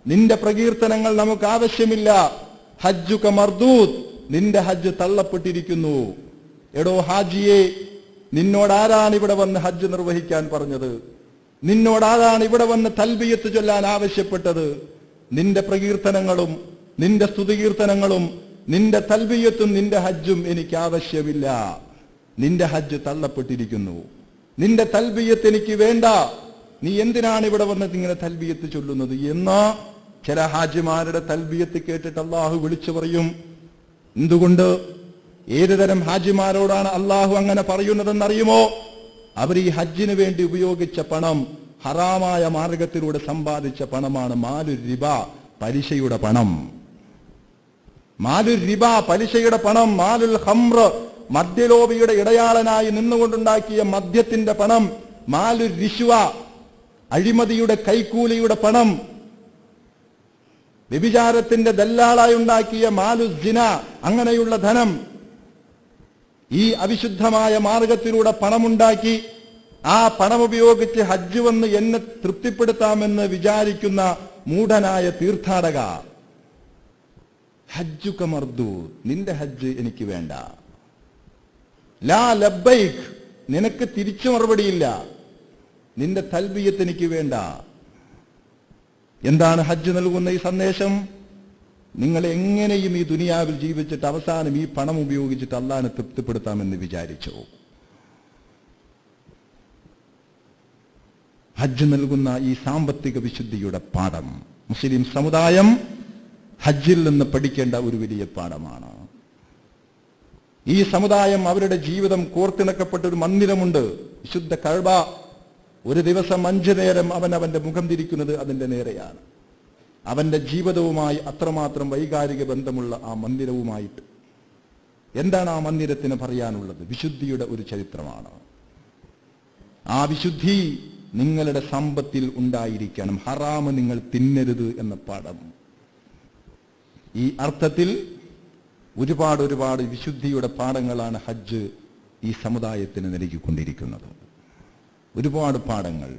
നിന്റെ പ്രകീർത്തനങ്ങൾ നമുക്ക് ആവശ്യമില്ല, ഹജ്ജുക മർദൂദ്, നിന്റെ ഹജ്ജ് തള്ളപ്പെട്ടിരിക്കുന്നു. എടോ ഹാജിയെ, നിന്നോടാരാണ് ഇവിടെ വന്ന് ഹജ്ജ് നിർവഹിക്കാൻ പറഞ്ഞത്? നിന്നോടാരാണ് ഇവിടെ വന്ന് തൽബിയത്ത് ചൊല്ലാൻ ആവശ്യപ്പെട്ടത്? നിന്റെ പ്രകീർത്തനങ്ങളും നിന്റെ സ്തുതികീർത്തനങ്ങളും നിന്റെ തൽബിയത്തും നിന്റെ ഹജ്ജും എനിക്ക് ആവശ്യമില്ല. നിന്റെ ഹജ്ജ് തള്ളപ്പെട്ടിരിക്കുന്നു, നിന്റെ തൽബിയത്ത് എനിക്ക് വേണ്ട, നീ എന്തിനാണ് ഇവിടെ വന്ന് ഇങ്ങനെ തൽബിയത്ത് ചൊല്ലുന്നത് എന്ന് ചില ഹാജിമാരുടെ തൽബിയത്ത് കേട്ടിട്ട് അള്ളാഹു വിളിച്ചു പറയും. എന്തുകൊണ്ട്? ഏതുതരം ഹാജിമാരോടാണ് അള്ളാഹു അങ്ങനെ പറയുന്നതെന്നറിയുമോ? അവർ ഈ ഹജ്ജിന് വേണ്ടി ഉപയോഗിച്ച പണം ഹറാമായ മാർഗത്തിലൂടെ സമ്പാദിച്ച പണമാണ്. മാലുർ റിബ, പലിശയുടെ പണം. മാലുർ റിബ, പലിശയുടെ പണം. മാലുൽ ഖംർ, മദ്യലോബിയുടെ ഇടയാളനായി നിന്നുകൊണ്ടുണ്ടാക്കിയ മദ്യത്തിന്റെ പണം. മാലുർ റിശ്വ, അഴിമതിയുടെ കൈക്കൂലിയുടെ പണം. വ്യഭിചാരത്തിന്റെ ദല്ലാളായി ഉണ്ടാക്കിയ മാലു സിന, അങ്ങനെയുള്ള ധനം. ഈ അവിശുദ്ധമായ മാർഗത്തിലൂടെ പണമുണ്ടാക്കി ആ പണം ഉപയോഗിച്ച് ഹജ്ജ് വന്ന് എന്നെ തൃപ്തിപ്പെടുത്താമെന്ന് വിചാരിക്കുന്ന മൂഢനായ തീർത്ഥാടക, ഹജ്ജുക മർദൂദ്, നിന്റെ ഹജ്ജ് എനിക്ക് വേണ്ട. ലാ ലബ്ബൈക്, നിനക്ക് തിരിച്ചു മറുപടിയില്ല, നിന്റെ തൽബിയത്ത് എനിക്ക് വേണ്ട. എന്താണ് ഹജ്ജ് നൽകുന്ന ഈ സന്ദേശം? നിങ്ങൾ എങ്ങനെയും ഈ ദുനിയാവിൽ ജീവിച്ചിട്ട് അവസാനം ഈ പണം ഉപയോഗിച്ചിട്ട് അള്ളാഹിനെ തൃപ്തിപ്പെടുത്താമെന്ന് വിചാരിച്ചു. ഹജ്ജ് നൽകുന്ന ഈ സാമ്പത്തിക വിശുദ്ധിയുടെ പാഠം മുസ്ലിം സമുദായം ഹജ്ജിൽ നിന്ന് പഠിക്കേണ്ട ഒരു വലിയ പാഠമാണ്. ഈ സമുദായം അവരുടെ ജീവിതം കോർത്തിണക്കപ്പെട്ട ഒരു മന്ദിരമുണ്ട്, വിശുദ്ധ കഅബ. ഒരു ദിവസം 5 നേരം അവന്റെ മുഖം തിരിക്കുന്നത് അതിന്റെ നേരെയാണ്. അവന്റെ ജീവിതവുമായി അത്രമാത്രം വൈകാരിക ബന്ധമുള്ള ആ മന്ദിരവുമായിട്ട് എന്താണ് ആ മന്ദിരത്തിന് പറയാനുള്ളത്? വിശുദ്ധിയുടെ ഒരു ചരിത്രമാണ്. ആ വിശുദ്ധി നിങ്ങളുടെ സമ്പത്തിൽ ഉണ്ടായിരിക്കണം. ഹറാമ് നിങ്ങൾ തിന്നരുത് എന്ന പാഠം. ഈ അർത്ഥത്തിൽ ഒരുപാട് വിശുദ്ധിയുടെ പാഠങ്ങളാണ് ഹജ്ജ് ഈ സമുദായത്തിന് നൽകിക്കൊണ്ടിരിക്കുന്നത്. ഒരുപാട് പാഠങ്ങൾ.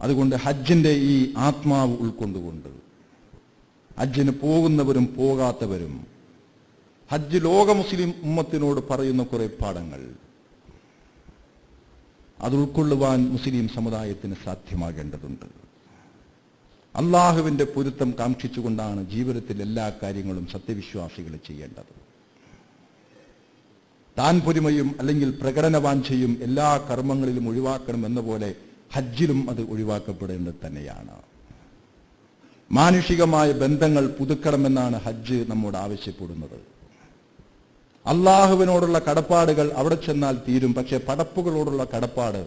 അതുകൊണ്ട് ഹജ്ജിന്റെ ഈ ആത്മാവ് ഉൾക്കൊണ്ടുകൊണ്ട് ഹജ്ജിന് പോകുന്നവരും പോകാത്തവരും ഹജ്ജ് ലോക മുസ്ലിം ഉമ്മത്തിനോട് പറയുന്ന കുറെ പാഠങ്ങൾ, അത് ഉൾക്കൊള്ളുവാൻ മുസ്ലിം സമുദായത്തിന് സാധ്യമാകേണ്ടതുണ്ട്. അള്ളാഹുവിന്റെ പൊരുത്തം കാക്ഷിച്ചുകൊണ്ടാണ് ജീവിതത്തിൽ എല്ലാ കാര്യങ്ങളും സത്യവിശ്വാസികൾ ചെയ്യേണ്ടത്. താൻ പൊരുമയും അല്ലെങ്കിൽ പ്രകടനവാഞ്ചയും എല്ലാ കർമ്മങ്ങളിലും ഒഴിവാക്കണം എന്ന പോലെ ഹജ്ജിലും അത് ഒഴിവാക്കപ്പെടേണ്ടത് തന്നെയാണ്. മാനുഷികമായ ബന്ധങ്ങൾ പുതുക്കണമെന്നാണ് ഹജ്ജ് നമ്മോട് ആവശ്യപ്പെടുന്നത്. അള്ളാഹുവിനോടുള്ള കടപ്പാടുകൾ അവിടെ ചെന്നാൽ തീരും. പക്ഷെ പടപ്പുകളോടുള്ള കടപ്പാട്,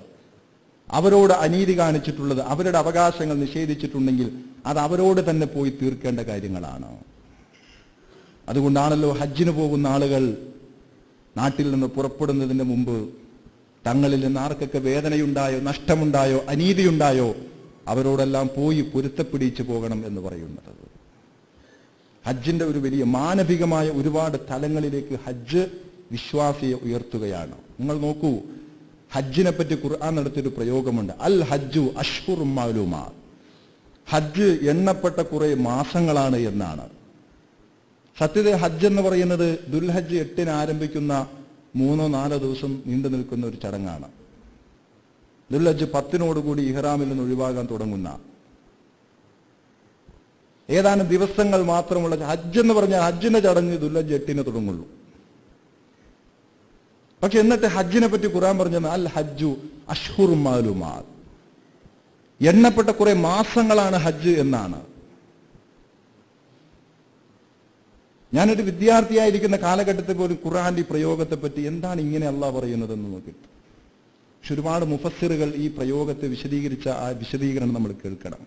അവരോട് അനീതി കാണിച്ചിട്ടുള്ളത്, അവരുടെ അവകാശങ്ങൾ നിഷേധിച്ചിട്ടുണ്ടെങ്കിൽ അത് അവരോട് തന്നെ പോയി തീർക്കേണ്ട കാര്യങ്ങളാണ്. അതുകൊണ്ടാണല്ലോ ഹജ്ജിന് പോകുന്ന ആളുകൾ നാട്ടിൽ നിന്ന് പുറപ്പെടുന്നതിന് മുമ്പ് തങ്ങളിൽ നിന്ന് ആർക്കൊക്കെ വേദനയുണ്ടായോ, നഷ്ടമുണ്ടായോ, അനീതിയുണ്ടായോ അവരോടെല്ലാം പോയി പൊരുത്തപ്പിടിച്ചു പോകണം എന്ന് പറയുന്നത്. ഹജ്ജിന്റെ ഒരു വലിയ മാനവികമായ ഒരുപാട് തലങ്ങളിലേക്ക് ഹജ്ജ് വിശ്വാസിയെ ഉയർത്തുകയാണ്. നിങ്ങൾ നോക്കൂ, ഹജ്ജിനെ പറ്റി ഖുർആൻ നടത്തിയൊരു പ്രയോഗമുണ്ട്, അൽ ഹജ്ജു അഷ്ഹുറും മഅലൂമാത്ത്. ഹജ്ജ് എണ്ണപ്പെട്ട കുറെ മാസങ്ങളാണ് എന്നാണ്. സത്യത്തിൽ ഹജ്ജ് എന്ന് പറയുന്നത് ദുൽഹജ്ജ് 8 ആരംഭിക്കുന്ന 3-4 ദിവസം നീണ്ടു നിൽക്കുന്ന ഒരു ചടങ്ങാണ്. ദുൽഹജ്ജ് 10 ഇഹ്റാമിൽ നിന്ന് ഒഴിവാകാൻ തുടങ്ങുന്ന ഏതാനും ദിവസങ്ങൾ മാത്രമുള്ള ഹജ്ജ് എന്ന് പറഞ്ഞാൽ ഹജ്ജിന്റെ ചടങ്ങ് ദുൽഹജ്ജ് 8 തുടങ്ങുള്ളൂ. പക്ഷെ എന്നിട്ട് ഹജ്ജിനെ പറ്റി ഖുർആൻ പറഞ്ഞത് അൽ ഹജ്ജു അഷ്ഹുറും മാലൂമാത്, എണ്ണപ്പെട്ട കുറെ മാസങ്ങളാണ് ഹജ്ജ് എന്നാണ്. ഞാനൊരു വിദ്യാർത്ഥിയായിരിക്കുന്ന കാലഘട്ടത്തിൽ പോലും ഖുർആന്റെ ഈ പ്രയോഗത്തെ പറ്റി എന്താണ് ഇങ്ങനെ അള്ളാഹ് പറയുന്നതെന്ന് നോക്കിയിട്ട്, പക്ഷെ ഒരുപാട് മുഫസ്സിറുകൾ ഈ പ്രയോഗത്തെ വിശദീകരിച്ച ആ വിശദീകരണം നമ്മൾ കേൾക്കണം.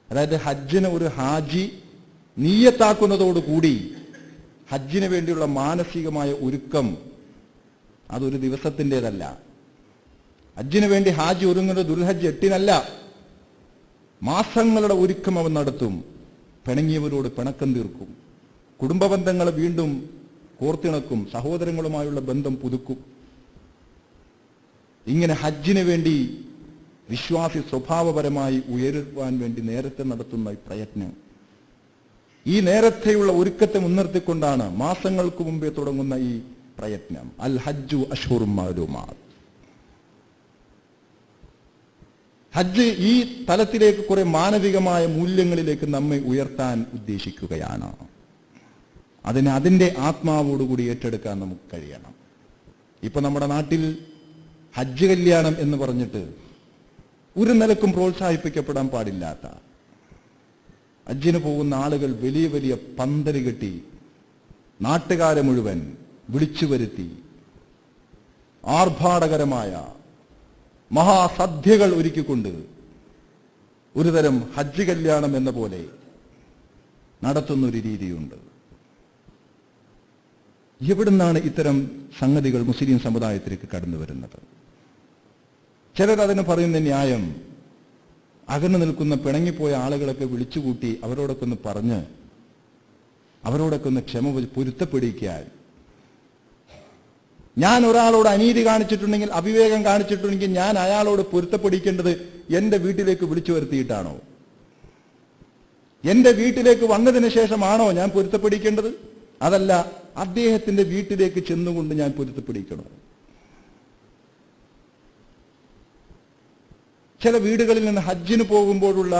അതായത് ഹജ്ജിന് ഒരു ഹാജി നീയത്താക്കുന്നതോടുകൂടി ഹജ്ജിന് വേണ്ടിയുള്ള മാനസികമായ ഒരുക്കം അതൊരു ദിവസത്തിൻ്റെതല്ല. ഹജ്ജിന് വേണ്ടി ഹാജി ഒരുങ്ങുന്നത് ദുൽഹജ്ജ് 8-നല്ല, മാസങ്ങളുടെ ഒരുക്കം അവൻ നടത്തും. പിണങ്ങിയവരോട് പിണക്കം തീർക്കും, കുടുംബ ബന്ധങ്ങൾ വീണ്ടും കോർത്തിണക്കും, സഹോദരങ്ങളുമായുള്ള ബന്ധം പുതുക്കും. ഇങ്ങനെ ഹജ്ജിന് വേണ്ടി വിശ്വാസി സ്വഭാവപരമായി ഉയരുവാൻ വേണ്ടി നേരത്തെ നടത്തുന്ന ഈ പ്രയത്നം, ഈ നേരത്തെയുള്ള ഒരുക്കത്തെ മുൻനിർത്തിക്കൊണ്ടാണ് മാസങ്ങൾക്ക് മുമ്പേ തുടങ്ങുന്ന ഈ പ്രയത്നം. അൽ ഹജ്ജു അഷ്ഹുറും മാലൂമാത്. ഹജ്ജ് ഈ തലത്തിലേക്ക് കുറെ മാനവികമായ മൂല്യങ്ങളിലേക്ക് നമ്മെ ഉയർത്താൻ ഉദ്ദേശിക്കുകയാണ്. അതിന്റെ ആത്മാവോടുകൂടി ഏറ്റെടുക്കാൻ നമുക്ക് കഴിയണം. ഇപ്പൊ നമ്മുടെ നാട്ടിൽ ഹജ്ജ് കല്യാണം എന്ന് പറഞ്ഞിട്ട് ഒരു നിലക്കും പ്രോത്സാഹിപ്പിക്കപ്പെടാൻ പാടില്ലാത്ത, ഹജ്ജിന് പോകുന്ന ആളുകൾ വലിയ വലിയ പന്തല് കെട്ടി നാട്ടുകാരെ മുഴുവൻ വിളിച്ചു വരുത്തി ആർഭാടകരമായ മഹാസദ്യകൾ ഒരുക്കിക്കൊണ്ട് ഒരുതരം ഹജ്ജ് കല്യാണം എന്ന പോലെ നടത്തുന്നൊരു രീതിയുണ്ട്. എവിടുന്നാണ് ഇത്തരം സംഗതികൾ മുസ്ലിം സമുദായത്തിലേക്ക് കടന്നു വരുന്നത്? ചിലർ അതിന് പറയുന്ന ന്യായം, അകന്നു നിൽക്കുന്ന പിണങ്ങിപ്പോയ ആളുകളൊക്കെ വിളിച്ചുകൂട്ടി അവരോടൊക്കെ ഒന്ന് പറഞ്ഞ് അവരോടൊക്കെ ഒന്ന് ക്ഷമ പൊരുത്തപ്പെടിക്കാൻ. ഞാൻ ഒരാളോട് അനീതി കാണിച്ചിട്ടുണ്ടെങ്കിൽ, അവിവേകം കാണിച്ചിട്ടുണ്ടെങ്കിൽ ഞാൻ അയാളോട് പൊരുത്തപ്പെടിക്കേണ്ടത് എന്റെ വീട്ടിലേക്ക് വിളിച്ചു വരുത്തിയിട്ടാണോ? എന്റെ വീട്ടിലേക്ക് വന്നതിന് ശേഷമാണോ ഞാൻ പൊരുത്തപ്പെടിക്കേണ്ടത്? അതല്ല, അദ്ദേഹത്തിന്റെ വീട്ടിലേക്ക് ചെന്നുകൊണ്ട് ഞാൻ പൊരുത്തപ്പെടിക്കണോ? ചില വീടുകളിൽ നിന്ന് ഹജ്ജിന് പോകുമ്പോഴുള്ള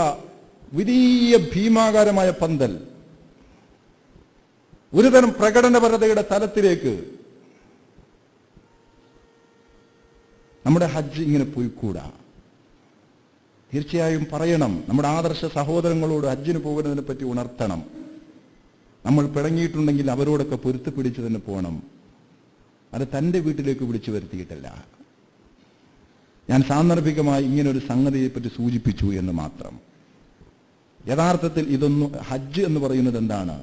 വലിയ ഭീമാകാരമായ പന്തൽ ഒരുതരം പ്രകടനപരതയുടെ തലത്തിലേക്ക് നമ്മുടെ ഹജ്ജ് ഇങ്ങനെ പോയിക്കൂടാ. തീർച്ചയായും പറയണം, നമ്മുടെ ആദർശ സഹോദരങ്ങളോട് ഹജ്ജിന് പോകുന്നതിനെ പറ്റി ഉണർത്തണം. നമ്മൾ പിണങ്ങിയിട്ടുണ്ടെങ്കിൽ അവരോടൊക്കെ പൊരുത്തപ്പിടിച്ച് തന്നെ പോകണം. അത് തൻ്റെ വീട്ടിലേക്ക് വിളിച്ചു വരുത്തിയിട്ടല്ല. ഞാൻ സാന്ദർഭികമായി ഇങ്ങനൊരു സംഗതിയെപ്പറ്റി സൂചിപ്പിച്ചു എന്ന് മാത്രം. യഥാർത്ഥത്തിൽ ഇതൊന്നും, ഹജ്ജ് എന്ന് പറയുന്നത് എന്താണ്?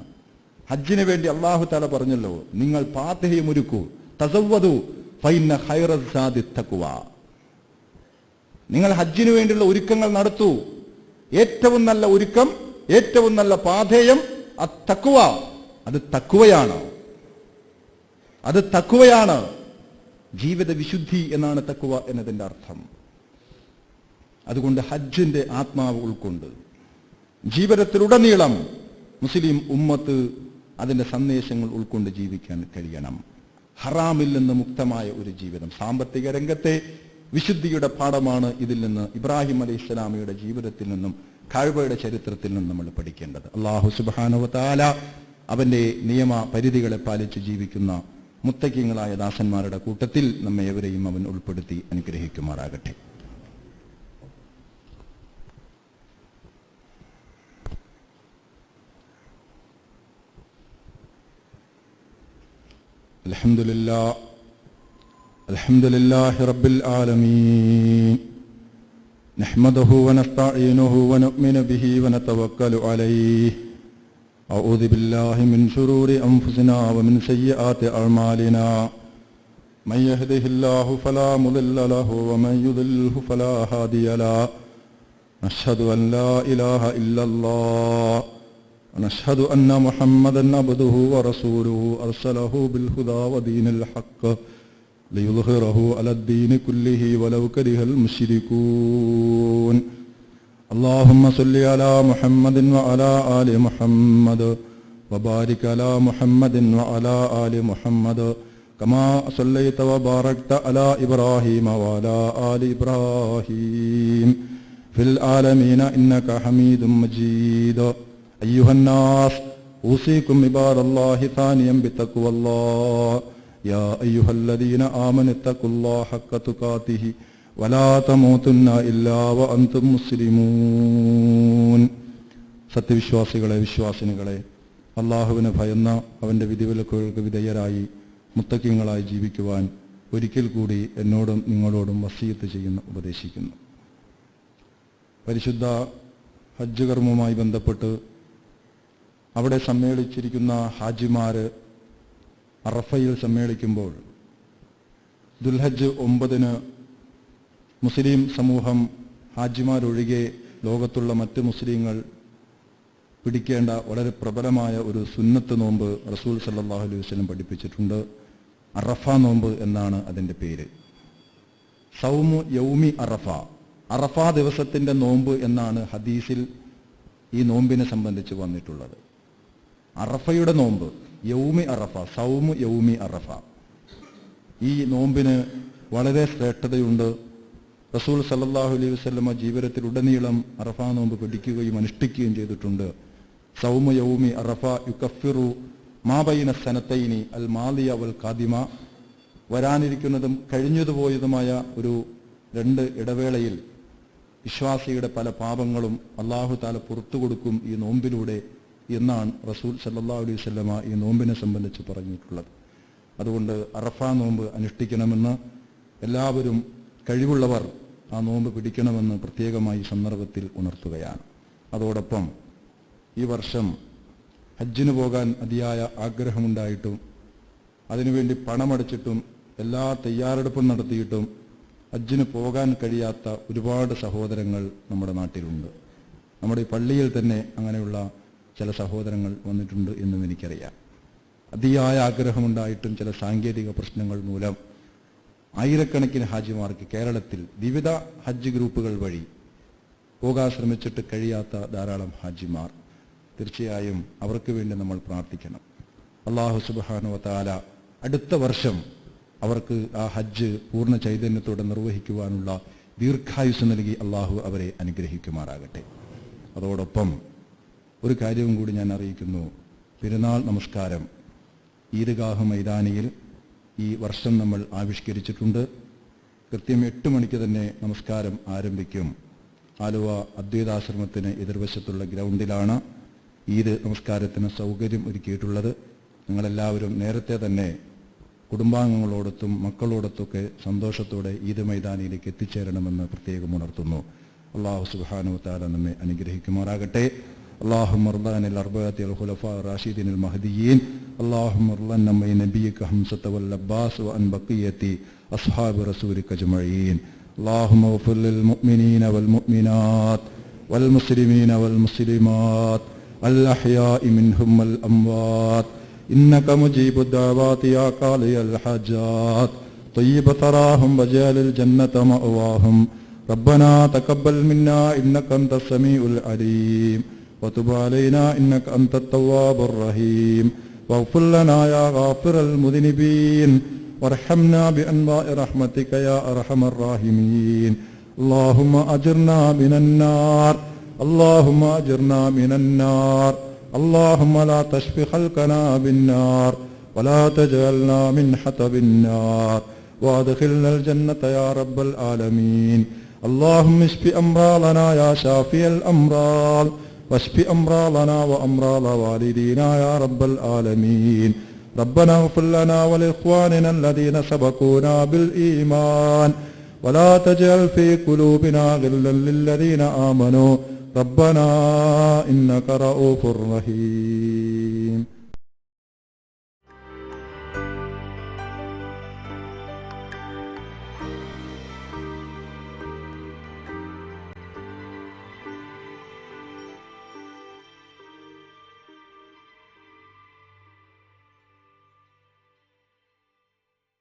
ഹജ്ജിന് വേണ്ടി അല്ലാഹു തആല പറഞ്ഞല്ലോ, നിങ്ങൾ പാത്തിഹയും ഒരുക്കൂ, തസവ്വദു ഫൈന ഖൈറസ്സാദി തഖ്വ. നിങ്ങൾ ഹജ്ജിന് വേണ്ടിയുള്ള ഒരുക്കങ്ങൾ നടത്തൂ. ഏറ്റവും നല്ല ഒരുക്കം, ഏറ്റവും നല്ല പാഥേയം തഖ്വ. അത് തഖ്വയാണ്. അത് തഖ്വയാണ്. ജീവിത വിശുദ്ധി എന്നാണ് തഖ്വ എന്നതിന്റെ അർത്ഥം. അതുകൊണ്ട് ഹജ്ജിന്റെ ആത്മാവ് ഉൾക്കൊണ്ട് ജീവിതത്തിലുടനീളം മുസ്ലിം ഉമ്മത്ത് അതിന്റെ സന്ദേശങ്ങൾ ഉൾക്കൊണ്ട് ജീവിക്കാൻ കഴിയണം. ഹറാമിൽ നിന്ന് മുക്തമായ ഒരു ജീവിതം. സാമ്പത്തിക രംഗത്തെ വിശുദ്ധിയുടെ പാഠമാണ് ഇതിൽ നിന്ന് ഇബ്രാഹിം അലൈഹിസ്സലാമയുടെ ജീവിതത്തിൽ നിന്നും കഅബയുടെ ചരിത്രത്തിൽ നിന്നും നമ്മൾ പഠിക്കേണ്ടത്. അല്ലാഹു സുബ്ഹാനഹു വ തആല അവന്റെ നിയമ പരിധികളെ പാലിച്ച് ജീവിക്കുന്ന മുത്തഖീങ്ങളായ ദാസന്മാരുടെ കൂട്ടത്തിൽ നമ്മെ എവരെയും അവൻ ഉൾപ്പെടുത്തി അനുഗ്രഹിക്കുമാറാകട്ടെ. അൽഹംദുലില്ലാഹി റബ്ബിൽ ആലമീൻ. നഹ്മദുഹു വനസ്തഈനുഹു വനുഅ്മിനു ബിഹി വനതവക്കലു അലൈഹി. أعوذ بالله من شرور أنفسنا ومن سيئات أعمالنا. من يهده الله فلا مضل له ومن يضلله فلا هادي له. نشهد أن لا إله إلا الله ونشهد أن محمدا عبده ورسوله أرسله بالهدى ودين الحق ليظهره على الدين كله ولو كره المشركون. اللهم صل على محمد وعلى آل محمد وبارك على محمد وعلى آل محمد كما صليت وباركت على إبراهيم وعلى آل إبراهيم في العالمين إنك حميد مجيد. أيها الناس أوصيكم عباد الله ثانيا بتقوى الله. يا أيها الذين آمنوا اتقوا الله حق تقاته ولا تموتن إلا وأنتم مسلمون. സത്യവിശ്വാസികളെ, വിശ്വാസിനികളെ, അള്ളാഹുവിനെ ഭയന്ന അവൻ്റെ വിധിവിലക്കുകൾക്ക് വിധേയരായി മുത്തക്കിങ്ങളായി ജീവിക്കുവാൻ ഒരിക്കൽ കൂടി എന്നോടും നിങ്ങളോടും വസിയത്ത് ഉപദേശിക്കുന്നു. പരിശുദ്ധ ഹജ്ജ് കർമ്മവുമായി ബന്ധപ്പെട്ട് അവിടെ സമ്മേളിച്ചിരിക്കുന്ന ഹാജിമാര് അറഫയിൽ സമ്മേളിക്കുമ്പോൾ ദുൽഹജ്ജ് 9 മുസ്ലിം സമൂഹം ഹാജിമാരൊഴികെ ലോകത്തുള്ള മറ്റ് മുസ്ലിങ്ങൾ പിടിക്കേണ്ട വളരെ പ്രബലമായ ഒരു സുന്നത്ത് നോമ്പ് റസൂൽ സല്ലല്ലാഹു അലൈഹി വസല്ലം പഠിപ്പിച്ചിട്ടുണ്ട്. അറഫ നോമ്പ് എന്നാണ് അതിൻ്റെ പേര്. സൗമു യൗമി അറഫ, അറഫ ദിവസത്തിൻ്റെ നോമ്പ് എന്നാണ് ഹദീസിൽ ഈ നോമ്പിനെ സംബന്ധിച്ച് വന്നിട്ടുള്ളത്. അറഫയുടെ നോമ്പ്, യൗമി അറഫ, സൗമു യൗമി അറഫ. ഈ നോമ്പിന് വളരെ ശ്രേഷ്ഠതയുണ്ട്. റസൂൽ സല്ലല്ലാഹു അലൈഹി വസല്ലമ ജീവിതത്തിലുടനീളം അറഫ നോമ്പ് പഠിക്കുകയും അനുഷ്ഠിക്കുകയും ചെയ്തിട്ടുണ്ട്. സൗമു യൗമി അറഫ യുകഫിറു മാ ബൈന സനതൈനി അൽ മാദിയ വൽ ഖാദിമ. വരാനിരിക്കുന്നതും കഴിഞ്ഞതുപോയതുമായ ഒരു 2 ഇടവേളയിൽ വിശ്വാസിയുടെ പല പാപങ്ങളും അല്ലാഹു തആല പുറത്തു കൊടുക്കും ഈ നോമ്പിലൂടെ എന്നാണ് റസൂൽ സല്ലല്ലാഹു അലൈഹി വസല്ലമ ഈ നോമ്പിനെ സംബന്ധിച്ച് പറഞ്ഞിട്ടുള്ളത്. അതുകൊണ്ട് അറഫ നോമ്പ് അനുഷ്ഠിക്കണമെന്ന് എല്ലാവരും കഴിവുള്ളവർ ആ നോമ്പ് പിടിക്കണമെന്ന് പ്രത്യേകമായി സന്ദർഭത്തിൽ ഉണർത്തുകയാണ്. അതോടൊപ്പം ഈ വർഷം ഹജ്ജിന് പോകാൻ അതിയായ ആഗ്രഹമുണ്ടായിട്ടും അതിനുവേണ്ടി പണമടച്ചിട്ടും എല്ലാ തയ്യാറെടുപ്പും നടത്തിയിട്ടും ഹജ്ജിന് പോകാൻ കഴിയാത്ത ഒരുപാട് സഹോദരങ്ങൾ നമ്മുടെ നാട്ടിലുണ്ട്. നമ്മുടെ ഈ പള്ളിയിൽ തന്നെ അങ്ങനെയുള്ള ചില സഹോദരങ്ങൾ വന്നിട്ടുണ്ട് എന്നും എനിക്കറിയാം. അതിയായ ആഗ്രഹമുണ്ടായിട്ടും ചില സാങ്കേതിക പ്രശ്നങ്ങൾ മൂലം ആയിരക്കണക്കിന് ഹാജിമാർക്ക് കേരളത്തിൽ വിവിധ ഹജ്ജ് ഗ്രൂപ്പുകൾ വഴി പോകാൻ ശ്രമിച്ചിട്ട് കഴിയാത്ത ധാരാളം ഹാജിമാർ. തീർച്ചയായും അവർക്ക് വേണ്ടി നമ്മൾ പ്രാർത്ഥിക്കണം. അല്ലാഹു സുബ്ഹാനഹു വ തആല അടുത്ത വർഷം അവർക്ക് ആ ഹജ്ജ് പൂർണ്ണ ചൈതന്യത്തോടെ നിർവഹിക്കുവാനുള്ള ദീർഘായുസ് നൽകി അല്ലാഹു അവരെ അനുഗ്രഹിക്കുമാറാകട്ടെ. അതോടൊപ്പം ഒരു കാര്യവും കൂടി ഞാൻ അറിയിക്കുന്നു. പെരുന്നാൾ നമസ്കാരം ഈദ്ഗാഹ് മൈതാനിയിൽ ഈ വർഷം നമ്മൾ ആവിഷ്കരിച്ചിട്ടുണ്ട്. കൃത്യം 8 മണിക്ക് തന്നെ നമസ്കാരം ആരംഭിക്കും. ആലുവ അദ്വൈതാശ്രമത്തിന് എതിർവശത്തുള്ള ഗ്രൗണ്ടിലാണ് ഈദ് നമസ്കാരത്തിന് സൗകര്യം ഒരുക്കിയിട്ടുള്ളത്. നിങ്ങളെല്ലാവരും നേരത്തെ തന്നെ കുടുംബാംഗങ്ങളോടൊത്തും മക്കളോടൊത്തൊക്കെ സന്തോഷത്തോടെ ഈദ് മൈതാനിയിലേക്ക് എത്തിച്ചേരണമെന്ന് പ്രത്യേകം ഉണർത്തുന്നു. അല്ലാഹു സുബ്ഹാനഹു വ തആല നമ്മെ അനുഗ്രഹിക്കുമാറാകട്ടെ. اللهم ارض عن الأربعة الخلفاء الراشدين المهديين. اللهم ارض عن نبيك حمزة والعباس وعن بقية أصحاب رسولك أجمعين. اللهم اغفر للمؤمنين والمؤمنات والمسلمين والمسلمات الأحياء منهم والأموات إنك مجيب الدعوات يا قاضي الحاجات. طيب ثراهم وجعل الجنة مأواهم. ربنا تقبل منا إنك أنت السميع العليم وتب علينا إنك أنت التواب الرحيم. واغفر لنا يا غافر المذنبين وارحمنا بأنواع رحمتك يا أرحم الراحمين. اللهم أجرنا من النار، اللهم أجرنا من النار. اللهم لا تشف خلقنا بالنار ولا تجعلنا من حطب النار وادخلنا الجنة يا رب العالمين. اللهم اشف أمراضنا يا شافي الأمراض واشف أمراضنا وأمراض والدينا يا رب العالمين. ربنا اغفر لنا ولإخواننا الذين سبقونا بالإيمان ولا تجعل في قلوبنا غلا للذين آمنوا ربنا إنك رؤوف رحيم.